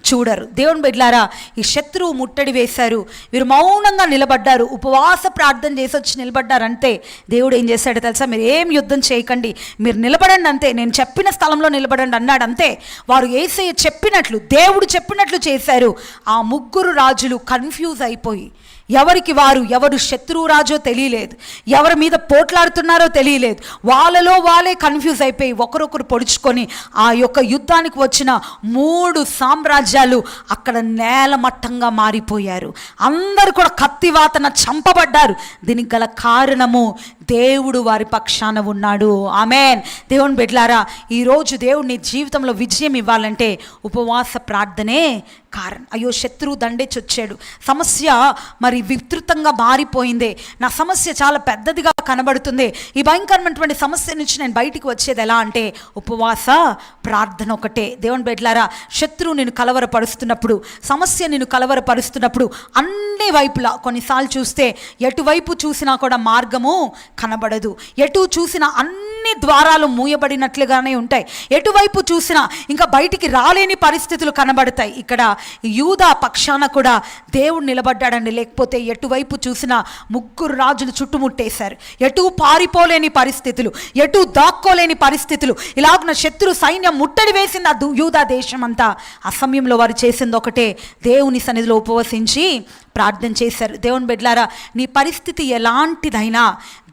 చూడరు. దేవుని బిడ్డలారా, ఈ శత్రువు ముట్టడి వేశారు, వీరు మౌనంగా నిలబడ్డారు, ఉపవాస ప్రార్థన చేసి వచ్చి నిలబడ్డారంటే దేవుడు ఏం చేశాడో తెలుసా? మీరు ఏం యుద్ధం చేయకండి, మీరు నిలబడండి అంతే, నేను చెప్పిన స్థలంలో నిలబడండి అన్నాడు అంతే. వారు యేసయ్య చెప్పినట్లు, దేవుడు చెప్పినట్లు చేశారు. ఆ 3 రాజులు కన్ఫ్యూజ్ అయిపోయి ఎవరికి వారు, ఎవరు శత్రువు రాజో తెలియలేదు, ఎవరి మీద పోట్లాడుతున్నారో తెలియలేదు, వాళ్ళలో వాళ్ళే కన్ఫ్యూజ్ అయిపోయి ఒకరొకరు పొడుచుకొని ఆ యొక్క యుద్ధానికి వచ్చిన 3 సామ్రాజ్యాలు అక్కడ నేలమట్టంగా మారిపోయారు. అందరూ కూడా కత్తివాతన చంపబడ్డారు. దీనికి గల కారణము దేవుడు వారి పక్షాన ఉన్నాడు. ఆమేన్. దేవుని బిడ్డలారా, ఈరోజు దేవుడు నీ జీవితంలో విజయం ఇవ్వాలంటే ఉపవాస ప్రార్థనే కారణం. అయ్యో, శత్రువు దండెచ్చొచ్చాడు, సమస్య మరి విస్తృతంగా మారిపోయింది, నా సమస్య చాలా పెద్దదిగా కనబడుతుంది, ఈ భయంకరమైనటువంటి సమస్య నుంచి నేను బయటికి వచ్చేది ఎలా అంటే ఉపవాస ప్రార్థన ఒకటే. దేవుని బిడ్డలారా, శత్రువు నేను కలవరపరుస్తున్నప్పుడు, సమస్య నేను కలవరపరుస్తున్నప్పుడు అన్ని వైపులా, కొన్నిసార్లు చూస్తే ఎటువైపు చూసినా కూడా మార్గము కనబడదు, ఎటు చూసినా అన్ని ద్వారాలు మూయబడినట్లుగానే ఉంటాయి, ఎటువైపు చూసినా ఇంకా బయటికి రాలేని పరిస్థితులు కనబడతాయి. ఇక్కడ యూదా పక్షాన కూడా దేవుడు నిలబడ్డాడండి. లేకపోతే ఎటువైపు చూసినా 3 రాజులు చుట్టుముట్టేశారు, ఎటు పారిపోలేని పరిస్థితులు, ఎటు దాక్కోలేని పరిస్థితులు, ఇలాగున్న శత్రు సైన్యం ముట్టడి వేసింది ఆ యూదా దేశం అంతా. ఆ సమయంలో వారు చేసింది ఒకటే, దేవుని సన్నిధిలో ఉపవసించి ప్రార్థన చేశారు. దేవుని బిడ్డలారా, నీ పరిస్థితి ఎలాంటిదైనా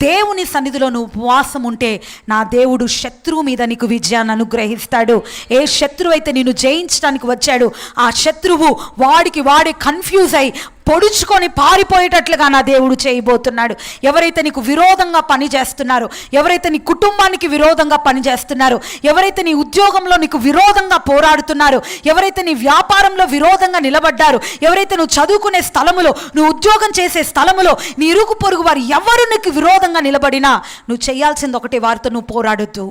దేవుని సన్నిధిలో నువ్వు ఉపవాసం ఉంటే నా దేవుడు శత్రువు మీద నీకు విజయాన్ని అనుగ్రహిస్తాడు. ఏ శత్రువు అయితే నిన్ను జయించడానికి వచ్చాడు, ఆ శత్రువు వాడే కన్ఫ్యూజ్ అయి పొడుచుకొని పారిపోయేటట్లుగా నా దేవుడు చేయబోతున్నాడు. ఎవరైతే నీకు విరోధంగా పనిచేస్తున్నారో, ఎవరైతే నీ కుటుంబానికి విరోధంగా పనిచేస్తున్నారో, ఎవరైతే నీ ఉద్యోగంలో నీకు విరోధంగా పోరాడుతున్నారో, ఎవరైతే నీ వ్యాపారంలో విరోధంగా నిలబడ్డారో, ఎవరైతే నువ్వు చదువుకునే స్థలములో, నువ్వు ఉద్యోగం చేసే స్థలములో నీ ఇరుగు పొరుగు వారు ఎవరు నీకు విరోధంగా నిలబడినా నువ్వు చేయాల్సింది ఒకటే, వారితో నువ్వు పోరాడొద్దు.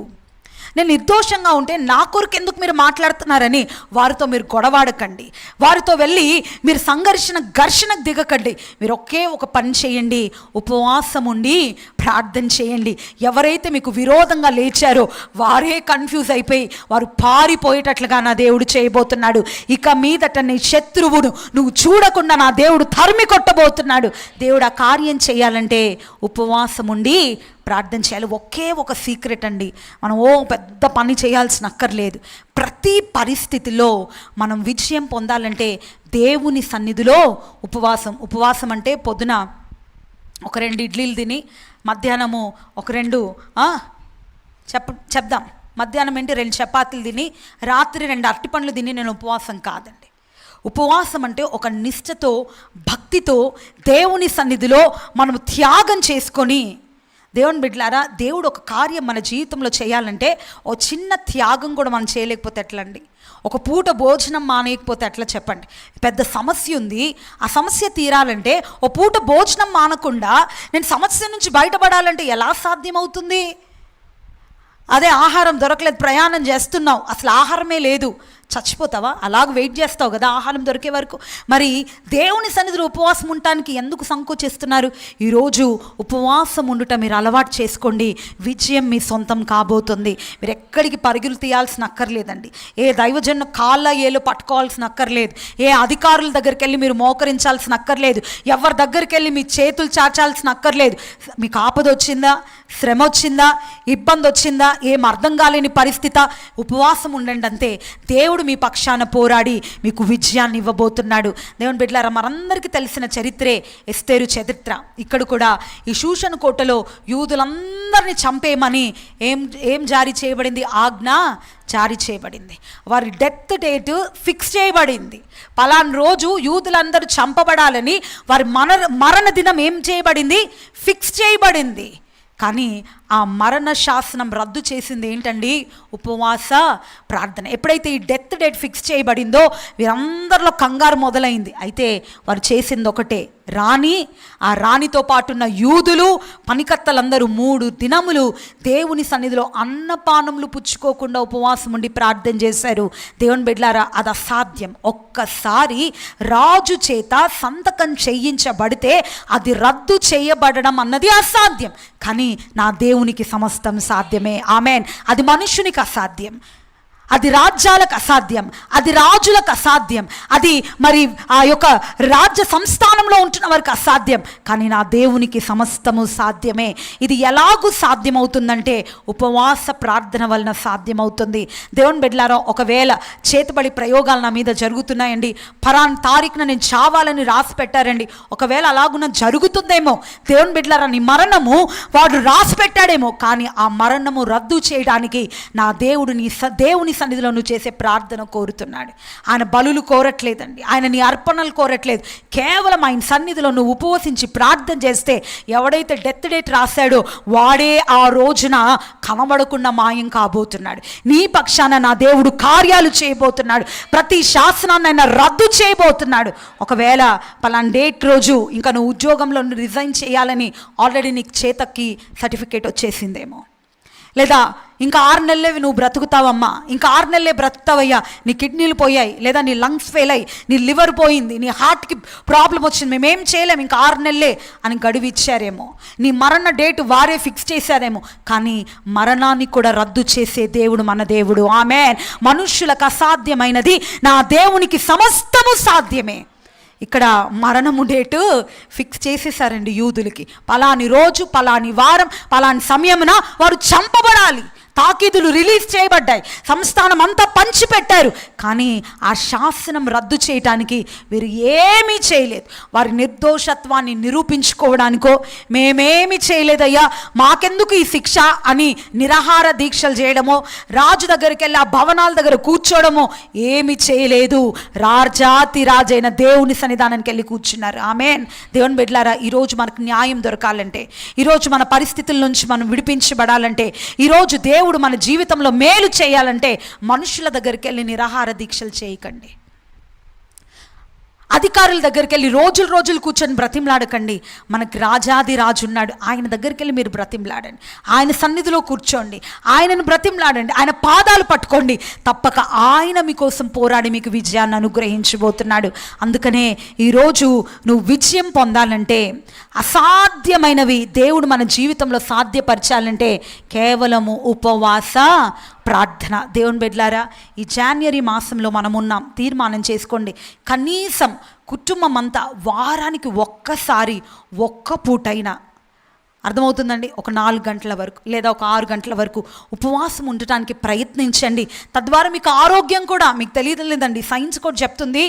నేను నిర్దోషంగా ఉంటే నా కొరకు ఎందుకు మీరు మాట్లాడుతున్నారని వారితో మీరు గొడవాడకండి, వారితో వెళ్ళి మీరు ఘర్షణకు దిగకండి. మీరు ఒకే ఒక పని చేయండి, ఉపవాసం ఉండి ప్రార్థన చేయండి. ఎవరైతే మీకు విరోధంగా లేచారో వారే కన్ఫ్యూజ్ అయిపోయి వారు పారిపోయేటట్లుగా నా దేవుడు చేయబోతున్నాడు. ఇక మీదట నీ శత్రువును నువ్వు చూడకుండా నా దేవుడు తరిమి కొట్టబోతున్నాడు. దేవుడు ఆ కార్యం చేయాలంటే ఉపవాసం ఉండి ప్రార్థన చేయాలి. ఒకే ఒక సీక్రెట్ అండి, మనం పెద్ద పని చేయాల్సిన అక్కర్లేదు. ప్రతి పరిస్థితిలో మనం విజయం పొందాలంటే దేవుని సన్నిధిలో ఉపవాసం అంటే పొద్దున ఒక 2 ఇడ్లీలు తిని మధ్యాహ్నము ఒక 2 చెప్దాం మధ్యాహ్నం ఏంటి 2 చపాతీలు తిని రాత్రి 2 అరటిపండ్లు తిని నేను ఉపవాసం కాదండి. ఉపవాసం అంటే ఒక నిష్ఠతో భక్తితో దేవుని సన్నిధిలో మనం త్యాగం చేసుకొని, దేవుని బిడ్డలారా, దేవుడు ఒక కార్యం మన జీవితంలో చేయాలంటే ఓ చిన్న త్యాగం కూడా మనం చేయలేకపోతే ఎట్లా అండి? ఒక పూట భోజనం మానేయకపోతే ఎట్లా చెప్పండి? పెద్ద సమస్య ఉంది, ఆ సమస్య తీరాలంటే ఓ పూట భోజనం మానకుండా నేను సమస్య నుంచి బయటపడాలంటే ఎలా సాధ్యమవుతుంది? అదే ఆహారం దొరకలేదు, ప్రయాణం చేస్తున్నావు, అసలు ఆహారమే లేదు, చచ్చిపోతావా? అలాగ వెయిట్ చేస్తావు కదా ఆహారం దొరికే వరకు. మరి దేవుని సన్నిధిలో ఉపవాసం ఉండటానికి ఎందుకు సంకోచిస్తున్నారు? ఈరోజు ఉపవాసం ఉండుట మీరు అలవాటు చేసుకోండి, విజయం మీ సొంతం కాబోతుంది. మీరు ఎక్కడికి పరుగులు తీయాల్సిన అక్కర్లేదండి, ఏ దైవజన్ను కాళ్ళ ఏలు పట్టుకోవాల్సిన అక్కర్లేదు, ఏ అధికారుల దగ్గరికి వెళ్ళి మీరు మోకరించాల్సిన అక్కర్లేదు, ఎవరి దగ్గరికి వెళ్ళి మీ చేతులు చాచాల్సిన అక్కర్లేదు. మీకు ఆపద వచ్చిందా, శ్రమ వచ్చిందా, ఇబ్బంది వచ్చిందా, ఏం అర్థం కాలేని పరిస్థితి, ఉపవాసం ఉండండి అంతే. దేవుడు మీ పక్షాన పోరాడి మీకు విజయాన్ని ఇవ్వబోతున్నాడు. దేవుని బిడ్డలారా, మనందరికీ తెలిసిన చరిత్రే ఎస్తేరు చరిత్ర. ఇక్కడ కూడా ఈ షూషను కోటలో యూదులందరినీ చంపేయమని ఏం జారీ చేయబడింది? ఆజ్ఞ జారీ చేయబడింది. వారి డెత్ డేట్ ఫిక్స్ చేయబడింది. పలానా రోజు యూదులందరూ చంపబడాలని వారి మరణ దినం ఏం చేయబడింది? ఫిక్స్ చేయబడింది. కానీ ఆ మరణ శాసనం రద్దు చేసింది ఏంటండి? ఉపవాస ప్రార్థన. ఎప్పుడైతే ఈ డెత్ డేట్ ఫిక్స్ చేయబడిందో వీరందరిలో కంగారు మొదలైంది. అయితే వారు చేసింది ఒకటే, ఆ రాణితో పాటు ఉన్న యూదులు పనికత్తలందరూ 3 దినములు దేవుని సన్నిధిలో అన్నపానములు పుచ్చుకోకుండా ఉపవాసం ఉండి ప్రార్థన చేశారు. దేవుని బిడ్డలారా, అది అసాధ్యం. ఒక్కసారి రాజు చేత సంతకం చేయించబడితే అది రద్దు చేయబడడం అన్నది అసాధ్యం. కానీ నా దేవునికి సమస్తం సాధ్యమే. ఆమెన్. అది మనుషునికి అసాధ్యం, అది రాజ్యాలకు అసాధ్యం, అది రాజులకు అసాధ్యం, అది మరి ఆ యొక్క రాజ్య సంస్థానంలో ఉంటున్న వారికి అసాధ్యం. కానీ నా దేవునికి సమస్తము సాధ్యమే. ఇది ఎలాగూ సాధ్యమవుతుందంటే ఉపవాస ప్రార్థన వలన సాధ్యమవుతుంది. దేవుని బిడ్డలారా, ఒకవేళ చేతబడి ప్రయోగాలు నా మీద జరుగుతున్నాయండి, ఫలానా తారీఖున నేను చావాలని రాసి పెట్టారండి, ఒకవేళ అలాగున్న జరుగుతుందేమో, దేవుని బిడ్డలారా, నీ మరణము వాడు రాసి పెట్టాడేమో, కానీ ఆ మరణము రద్దు చేయడానికి నా దేవుడు దేవుని సన్నిధిలో నువ్వు చేసే ప్రార్థన కోరుతున్నాడు. ఆయన బలులు కోరట్లేదండి, ఆయన నీ అర్పణలు కోరట్లేదు. కేవలం ఆయన సన్నిధిలో నువ్వు ఉపవసించి ప్రార్థన చేస్తే ఎవడైతే డెత్ డేట్ రాశాడో వాడే ఆ రోజున కనబడకుండా మాయం కాబోతున్నాడు. నీ పక్షాన నా దేవుడు కార్యాలు చేయబోతున్నాడు. ప్రతి శాసనాన్ని ఆయన రద్దు చేయబోతున్నాడు. ఒకవేళ పలానా డేట్ రోజు ఇంకా నువ్వు ఉద్యోగంలో రిజైన్ చేయాలని ఆల్రెడీ నీకు చేతకి సర్టిఫికేట్ వచ్చేసిందేమో, లేదా ఇంకా 6 నెలలే నువ్వు బ్రతుకుతావమ్మా, ఇంకా 6 నెలలే బ్రతుకుతావయ్యా, నీ కిడ్నీలు పోయాయి, లేదా నీ లంగ్స్ ఫెయిల్ అయ్యి, నీ లివర్ పోయింది, నీ హార్ట్కి ప్రాబ్లం వచ్చింది, మేమేం చేయలేము, ఇంకా 6 నెలలే అని గడువు ఇచ్చారేమో, నీ మరణ డేట్ వారే ఫిక్స్ చేశారేమో. కానీ మరణాన్ని కూడా రద్దు చేసే దేవుడు మన దేవుడు. ఆమేన్. మనుష్యులకు అసాధ్యమైనది నా దేవునికి సమస్తము సాధ్యమే. ఇక్కడ మరణము డేటు ఫిక్స్ చేసేసారండి యూదులకి. పలాని రోజు, పలాని వారం, పలాని సమయమున వారు చంపబడాలి. తాకీదులు రిలీజ్ చేయబడ్డాయి, సంస్థానం అంతా పంచిపెట్టారు. కానీ ఆ శాసనం రద్దు చేయడానికి వీరు ఏమీ చేయలేదు. వారి నిర్దోషత్వాన్ని నిరూపించుకోవడానికో మేమేమి చేయలేదయ్యా, మాకెందుకు ఈ శిక్ష అని నిరాహార దీక్షలు చేయడమో, రాజు దగ్గరికి వెళ్ళి ఆ భవనాల దగ్గర కూర్చోవడమో ఏమి చేయలేదు. రాజాతి రాజైన దేవుని సన్నిధానానికి వెళ్ళి కూర్చున్నారు. ఆమేన్. దేవుని బిడ్డలారా, ఈరోజు మనకు న్యాయం దొరకాలంటే, ఈరోజు మన పరిస్థితుల నుంచి మనం విడిపించబడాలంటే, ఈరోజు దేవుడు మన జీవితంలో మేలు చేయాలంటే మనుషుల దగ్గరికి వెళ్ళి నిరాహార దీక్షలు చేయకండి. అధికారుల దగ్గరికి వెళ్ళి రోజులు కూర్చొని బ్రతిమలాడకండి. మనకి రాజాది రాజు ఉన్నాడు, ఆయన దగ్గరికి వెళ్ళి మీరు బ్రతిమలాడండి, ఆయన సన్నిధిలో కూర్చోండి, ఆయనను బ్రతిమలాడండి, ఆయన పాదాలు పట్టుకోండి. తప్పక ఆయన మీకోసం పోరాడి మీకు విజయాన్ని అనుగ్రహించబోతున్నాడు. అందుకనే ఈరోజు నువ్వు విజయం పొందాలంటే, అసాధ్యమైనవి దేవుడు మన జీవితంలో సాధ్యపరచాలంటే కేవలము ఉపవాస ప్రార్థన. దేవుని బిడ్డలారా, ఈ జాన్వరి మాసంలో మనం ఉన్నాం. తీర్మానం చేసుకోండి, కనీసం కుటుంబం అంతా వారానికి ఒక్కసారి ఒక్క పూటైనా, అర్థమవుతుందండి, ఒక 4 గంటల వరకు లేదా ఒక 6 గంటల వరకు ఉపవాసం ఉండటానికి ప్రయత్నించండి. తద్వారా మీకు ఆరోగ్యం కూడా, మీకు తెలియలేదండి, సైన్స్ కూడా చెప్తుంది,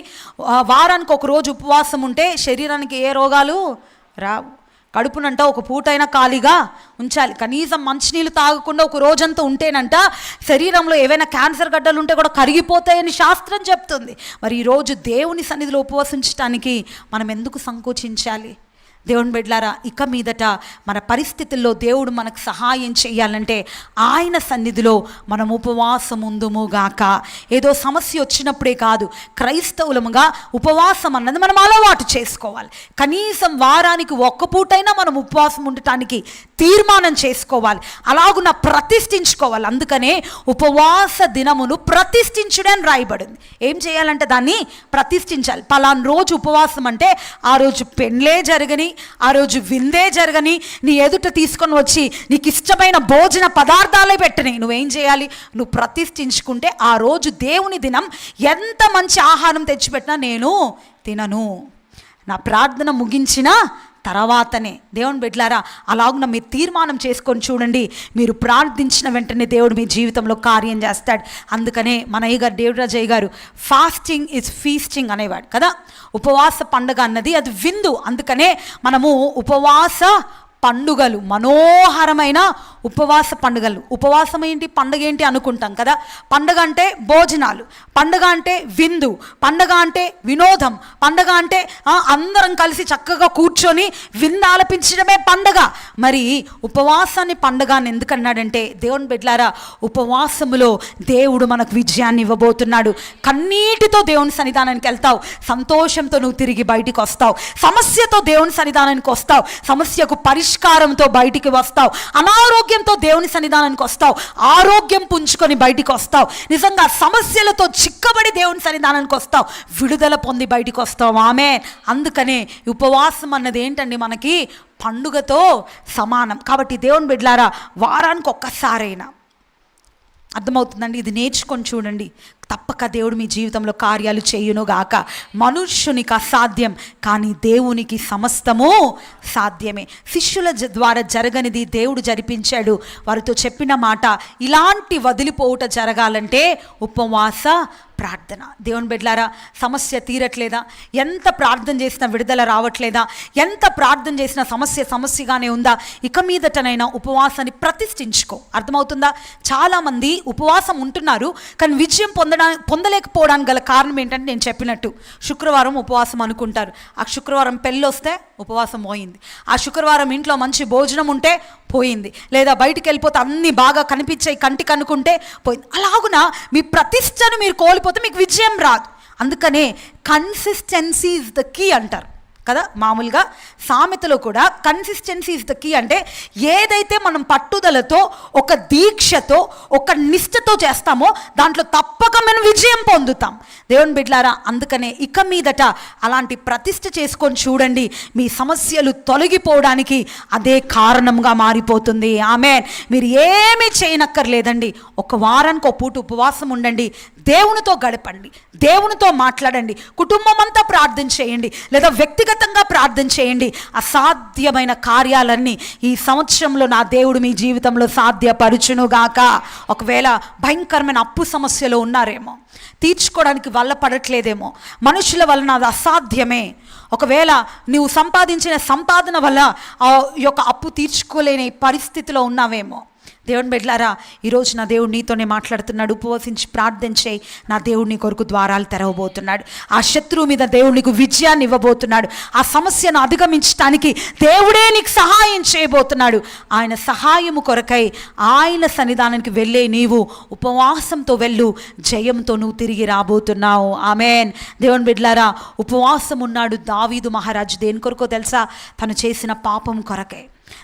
వారానికి ఒక రోజు ఉపవాసం ఉంటే శరీరానికి ఏ రోగాలు రావు. కడుపునంట ఒక పూటైనా ఖాళీగా ఉంచాలి. కనీసం మంచినీళ్ళు తాగకుండా ఒక రోజంతా ఉంటేనంట శరీరంలో ఏవైనా క్యాన్సర్ గడ్డలు ఉంటే కూడా కరిగిపోతాయని శాస్త్రం చెప్తుంది. మరి ఈరోజు దేవుని సన్నిధిలో ఉపవసించడానికి మనం ఎందుకు సంకోచించాలి? దేవుని బిడ్డలారా, ఇక మీదట మన పరిస్థితుల్లో దేవుడు మనకు సహాయం చేయాలంటే ఆయన సన్నిధిలో మనం ఉపవాసం ఉందుముగాక. ఏదో సమస్య వచ్చినప్పుడే కాదు, క్రైస్తవులముగా ఉపవాసం అన్నది మనం అలవాటు చేసుకోవాలి. కనీసం వారానికి ఒక్క పూటైనా మనం ఉపవాసం ఉండటానికి తీర్మానం చేసుకోవాలి, అలాగున ప్రతిష్ఠించుకోవాలి. అందుకనే ఉపవాస దినమును ప్రతిష్ఠించుడని రాయబడింది. ఏం చేయాలంటే దాన్ని ప్రతిష్ఠించాలి. పలానా రోజు ఉపవాసం అంటే ఆ రోజు పెళ్ళే జరగని, ఆ రోజు విందే జరగని, నీ ఎదుట తీసుకొని వచ్చి నీకు ఇష్టమైన భోజన పదార్థాలే పెట్టని, నువ్వేం చేయాలి? నువ్వు ప్రతిష్ఠించుకుంటే ఆ రోజు దేవుని దినం ఎంత మంచి ఆహారం తెచ్చిపెట్టినా నేను తినను, నా ప్రార్థన ముగించిన తర్వాతనే. దేవుని బిడ్డలారా, అలాగున మీరు తీర్మానం చేసుకొని చూడండి, మీరు ప్రార్థించిన వెంటనే దేవుడు మీ జీవితంలో కార్యం చేస్తాడు. అందుకనే మన అయ్యగారు దేవరాజయ్య గారు ఫాస్టింగ్ ఇస్ ఫీస్టింగ్ అనేవాడు కదా. ఉపవాస పండుగ అన్నది అది విందు. అందుకనే మనము ఉపవాస పండుగలు, మనోహరమైన ఉపవాస పండుగలు. ఉపవాసం ఏంటి, పండుగ ఏంటి అనుకుంటాం కదా. పండుగ అంటే భోజనాలు, పండుగ అంటే విందు, పండుగ అంటే వినోదం, పండుగ అంటే అందరం కలిసి చక్కగా కూర్చొని విందు ఆలపించడమే పండుగ. మరి ఉపవాసాన్ని పండుగ అని ఎందుకన్నాడంటే, దేవుని బిడ్డలారా, ఉపవాసములో దేవుడు మనకు విజయాన్ని ఇవ్వబోతున్నాడు. కన్నీటితో దేవుని సన్నిధానానికి వెళ్తావు, సంతోషంతో నువ్వు తిరిగి బయటికి వస్తావు. సమస్యతో దేవుని సన్నిధానానికి వస్తావు, సమస్యకు పరిష్కారంతో బయటికి వస్తావు. అనారోగ్యంతో దేవుని సన్నిధానానికి వస్తావు, ఆరోగ్యం పుంజుకొని బయటికి వస్తావు. నిజంగా సమస్యలతో చిక్కబడి దేవుని సన్నిధానానికి వస్తావు, విడుదల పొంది బయటికి వస్తావు. ఆమేన్. అందుకనే ఉపవాసం అన్నది ఏంటండి, మనకి పండుగతో సమానం. కాబట్టి దేవుని బిడ్డలారా, వారానికి ఒక్కసారైనా, అర్థమవుతుందండి, ఇది నేర్చుకొని చూడండి, తప్పక దేవుడు మీ జీవితంలో కార్యాలు చేయునుగాక. మనుష్యునికి అసాధ్యం, కానీ దేవునికి సమస్తము సాధ్యమే. శిష్యుల ద్వారా జరగనిది దేవుడు జరిపించాడు. వారితో చెప్పిన మాట, ఇలాంటి వదిలిపోవుట జరగాలంటే ఉపవాస ప్రార్థన. దేవుని బిడ్డలారా, సమస్య తీరట్లేదా? ఎంత ప్రార్థన చేసినా విడుదల రావట్లేదా? ఎంత ప్రార్థన చేసినా సమస్యగానే ఉందా? ఇక మీదటనైనా ఉపవాసాన్ని ప్రతిష్ఠించుకో. అర్థమవుతుందా? చాలామంది ఉపవాసం ఉంటున్నారు, కానీ విజయం పొందలేకపోవడానికి గల కారణం ఏంటంటే, నేను చెప్పినట్టు శుక్రవారం ఉపవాసం అనుకుంటారు, ఆ శుక్రవారం పెళ్ళి వస్తే ఉపవాసం పోయింది, ఆ శుక్రవారం ఇంట్లో మంచి భోజనం ఉంటే పోయింది, లేదా బయటికి వెళ్ళిపోతే అన్నీ బాగా కనిపించాయి కంటికి అనుకుంటే పోయింది. అలాగున మీ ప్రతిష్టను మీరు కోల్పోతే మీకు విజయం రాదు. అందుకనే కన్సిస్టెన్సీ ఇస్ ద కీ అంటారు కదా. మామూలుగా సామెతలో కూడా కన్సిస్టెన్సీ ఇస్ ద కీ అంటే, ఏదైతే మనం పట్టుదలతో, ఒక దీక్షతో, ఒక నిష్ఠతో చేస్తామో దాంట్లో తప్పక మనం విజయం పొందుతాం. దేవుని బిడ్డలారా, అందుకనే ఇక మీదట అలాంటి ప్రతిష్ఠ చేసుకొని చూడండి, మీ సమస్యలు తొలగిపోవడానికి అదే కారణంగా మారిపోతుంది. ఆమేన్. మీరు ఏమీ చేయనక్కర్లేదండి, ఒక వారానికి ఒక పూట ఉపవాసం ఉండండి, దేవునితో గడపండి, దేవునితో మాట్లాడండి, కుటుంబం అంతా ప్రార్థన చేయండి, లేదా వ్యక్తిగతంగా ప్రార్థన చేయండి. అసాధ్యమైన కార్యాలన్నీ ఈ సంవత్సరంలో నా దేవుడు మీ జీవితంలో సాధ్యపరచునుగాక. ఒకవేళ భయంకరమైన అప్పు సమస్యలో ఉన్నారేమో, తీర్చుకోవడానికి వల్ల పడట్లేదేమో, మనుషుల వలన అది అసాధ్యమే. ఒకవేళ నువ్వు సంపాదించిన సంపాదన వల్ల ఈ యొక్క అప్పు తీర్చుకోలేని పరిస్థితిలో ఉన్నావేమో, దేవుని బిడ్డలారా, ఈరోజు నా దేవుడు నీతోనే మాట్లాడుతున్నాడు. ఉపవసించి ప్రార్థన చేయి, నా దేవుడు నీ కొరకు ద్వారాలు తెరవబోతున్నాడు. ఆ శత్రువు మీద దేవుడు నీకు విజయాన్ని ఇవ్వబోతున్నాడు. ఆ సమస్యను అధిగమించడానికి దేవుడే నీకు సహాయం చేయబోతున్నాడు. ఆయన సహాయము కొరకై ఆయన సన్నిధానానికి వెళ్ళే నీవు ఉపవాసంతో వెళ్ళు, జయంతో నువ్వు తిరిగి రాబోతున్నావు. ఆమేన్. దేవుని బిడ్డలారా, ఉపవాసం ఉన్నాడు దావీదు మహారాజు. దేని కొరకో తెలుసా? తను చేసిన పాపం కొరకే.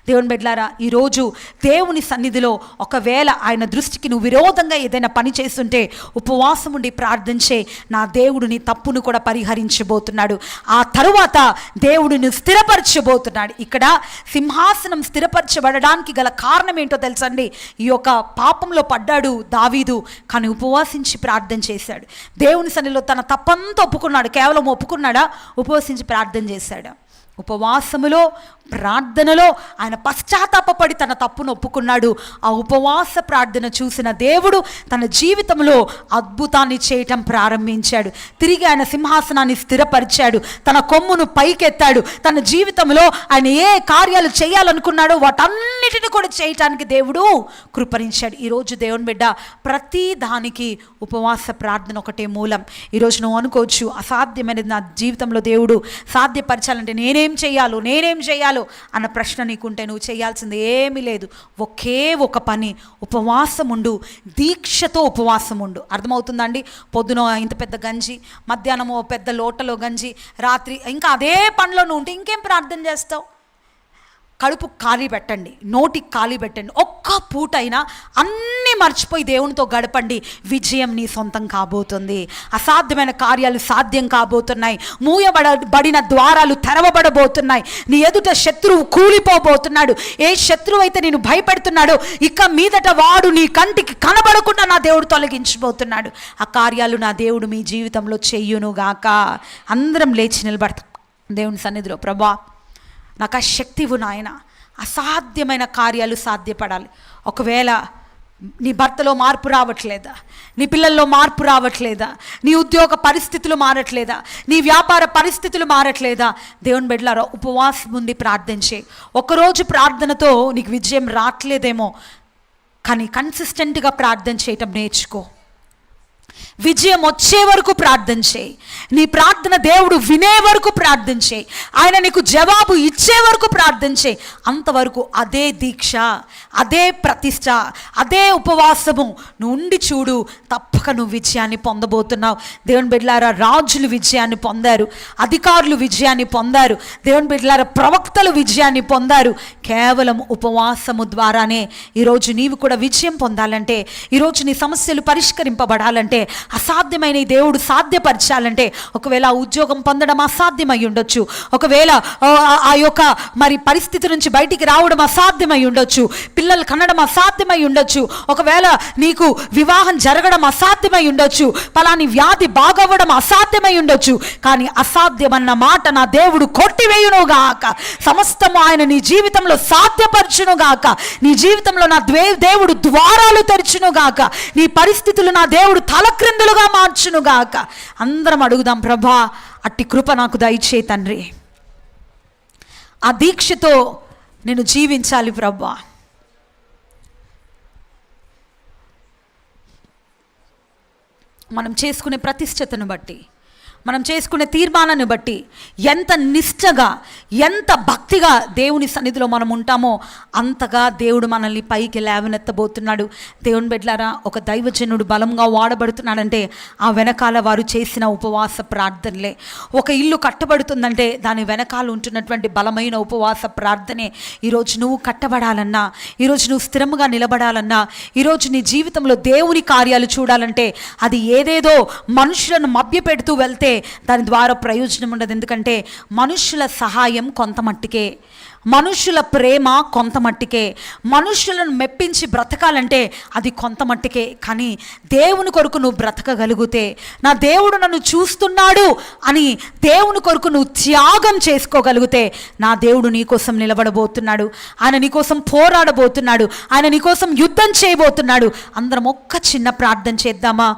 దేవుని బిడ్డలారా, ఈరోజు దేవుని సన్నిధిలో ఒకవేళ ఆయన దృష్టికి నువ్వు విరోధంగా ఏదైనా పని చేస్తుంటే ఉపవాసం ఉండి ప్రార్థించే, నా దేవుడు నీ తప్పును కూడా పరిహరించబోతున్నాడు. ఆ తరువాత దేవుడిని స్థిరపరచబోతున్నాడు. ఇక్కడ సింహాసనం స్థిరపరచబడడానికి గల కారణం ఏంటో తెలుసండి? ఈ యొక్క పాపంలో పడ్డాడు దావీదు, కానీ ఉపవాసించి ప్రార్థన చేశాడు. దేవుని సన్నిధిలో తన తప్పంతా ఒప్పుకున్నాడు. కేవలం ఒప్పుకున్నాడా? ఉపవసించి ప్రార్థన చేశాడు. ఉపవాసములో, ప్రార్థనలో ఆయన పశ్చాత్తాపపడి తన తప్పును ఒప్పుకున్నాడు. ఆ ఉపవాస ప్రార్థన చూసిన దేవుడు తన జీవితంలో అద్భుతాన్ని చేయటం ప్రారంభించాడు. తిరిగి ఆయన సింహాసనాన్ని స్థిరపరిచాడు, తన కొమ్మును పైకెత్తాడు. తన జీవితంలో ఆయన ఏ కార్యాలు చేయాలనుకున్నాడో వాటన్నిటిని కూడా చేయటానికి దేవుడు కృపణించాడు. ఈరోజు దేవుని బిడ్డ, ప్రతి దానికి ఉపవాస ప్రార్థన ఒకటే మూలం. ఈరోజు నువ్వు అనుకోవచ్చు, అసాధ్యమైనది నా జీవితంలో దేవుడు సాధ్యపరచాలంటే నేనేం చేయాలో అన్న ప్రశ్న నీకుంటే నువ్వు చేయాల్సింది ఏమీ లేదు. ఒకే ఒక పని, ఉపవాసం ఉండు, దీక్షతో ఉపవాసం ఉండు. అర్థమవుతుందండి? పొద్దున ఇంత పెద్ద గంజి, మధ్యాహ్నము పెద్ద లోటలో గంజి, రాత్రి ఇంకా అదే పనిలో నువ్వు ఉంటే ఇంకేం ప్రార్థన చేస్తావు? కడుపు ఖాళీ పెట్టండి, నోటికి ఖాళీ పెట్టండి. ఒక్క పూటైనా అన్నీ మర్చిపోయి దేవునితో గడపండి. విజయం నీ సొంతం కాబోతుంది. అసాధ్యమైన కార్యాలు సాధ్యం కాబోతున్నాయి. మూయబడిన ద్వారాలు తెరవబడబోతున్నాయి. నీ ఎదుట శత్రువు కూలిపోబోతున్నాడు. ఏ శత్రువు అయితే నేను భయపెడుతున్నాడో ఇక మీదట వాడు నీ కంటికి కనబడకుండా నా దేవుడు తొలగించబోతున్నాడు. ఆ కార్యాలు నా దేవుడు మీ జీవితంలో చెయ్యునుగాక. అందరం లేచి నిలబడతాం దేవుని సన్నిధిలో. ప్రభా, నాకు ఆ శక్తి ఇవ్వు నాయన, అసాధ్యమైన కార్యాలు సాధ్యపడాలి. ఒకవేళ నీ భర్తలో మార్పు రావట్లేదా? నీ పిల్లల్లో మార్పు రావట్లేదా? నీ ఉద్యోగ పరిస్థితులు మారట్లేదా? నీ వ్యాపార పరిస్థితులు మారట్లేదా? దేవుని బిడ్డలారా, ఉపవాసం ఉండి ప్రార్థించే. ఒకరోజు ప్రార్థనతో నీకు విజయం రావట్లేదేమో, కానీ కన్సిస్టెంట్గా ప్రార్థన చేయటం నేర్చుకో. విజయం వచ్చే వరకు ప్రార్థన చేయి. నీ ప్రార్థన దేవుడు వినే వరకు ప్రార్థన చేయి. ఆయన నీకు జవాబు ఇచ్చే వరకు ప్రార్థన చేయి. అంతవరకు అదే దీక్ష, అదే ప్రతిష్ట, అదే ఉపవాసము నువ్వు ఉండి చూడు. తప్పక నువ్వు విజయాన్ని పొందబోతున్నావు. దేవుని బిడ్డలారా, రాజులు విజయాన్ని పొందారు, అధికారులు విజయాన్ని పొందారు, దేవుని బిడ్డలారా ప్రవక్తలు విజయాన్ని పొందారు. కేవలం ఉపవాసము ద్వారానే. ఈరోజు నీవు కూడా విజయం పొందాలంటే, ఈరోజు నీ సమస్యలు పరిష్కరింపబడాలంటే, అసాధ్యమైన దేవుడు సాధ్యపరచాలంటే, ఒకవేళ ఉద్యోగం పొందడం అసాధ్యమై ఉండొచ్చు, ఒకవేళ ఆ యొక్క మరి పరిస్థితి నుంచి బయటికి రావడం అసాధ్యమై ఉండొచ్చు, పిల్లలు కనడం అసాధ్యమై ఉండొచ్చు, ఒకవేళ నీకు వివాహం జరగడం అసాధ్యమై ఉండొచ్చు, పలాని వ్యాధి బాగవ్వడం అసాధ్యమై ఉండొచ్చు. కానీ అసాధ్యమన్న మాట నా దేవుడు కొట్టివేయునుగాక. సమస్తము ఆయన నీ జీవితంలో సాధ్యపరచునుగాక. నీ జీవితంలో నా దేవుడు ద్వారాలు తెరచునుగాక. నీ పరిస్థితులు నా దేవుడు తలక్రిందులుగా మార్చునుగాక. అందరం అడుగుదాం, ప్రభా అట్టి కృప నాకు దయచే తండ్రి. ఆ దీక్షతో నేను జీవించాలి ప్రభా. మనం చేసుకునే ప్రతిష్టతను బట్టి, మనం చేసుకునే తీర్మానాన్ని బట్టి ఎంత నిష్ఠగా, ఎంత భక్తిగా దేవుని సన్నిధిలో మనం ఉంటామో అంతగా దేవుడు మనల్ని పైకి లేవనెత్తబోతున్నాడు. దేవుని బిడ్డలారా, ఒక దైవజనుడు బలంగా వాడబడుతున్నాడంటే ఆ వెనకాల వారు చేసిన ఉపవాస ప్రార్థనలే. ఒక ఇల్లు కట్టబడుతుందంటే దాని వెనకాల ఉంటున్నటువంటి బలమైన ఉపవాస ప్రార్థనే. ఈరోజు నువ్వు కట్టబడాలన్నా, ఈరోజు నువ్వు స్థిరంగా నిలబడాలన్నా, ఈరోజు నీ జీవితంలో దేవుని కార్యాలు చూడాలంటే అది ఏదేదో మనుషులను మభ్యపెడుతూ వెళ్తే దాని ద్వారా ప్రయోజనం ఉండదు. ఎందుకంటే మనుషుల సహాయం కొంత మట్టికే, మనుషుల ప్రేమ కొంత మట్టికే, మనుషులను మెప్పించి బ్రతకాలంటే అది కొంత మట్టికే. కానీ దేవుని కొరకు నువ్వు బ్రతకగలిగితే, నా దేవుడు నన్ను చూస్తున్నాడు అని దేవుని కొరకు నువ్వు త్యాగం చేసుకోగలిగితే, నా దేవుడు నీకోసం నిలబడబోతున్నాడు. ఆయన నీకోసం పోరాడబోతున్నాడు. ఆయన నీకోసం యుద్ధం చేయబోతున్నాడు. అందరం ఒక్క చిన్న ప్రార్థన చేద్దామా?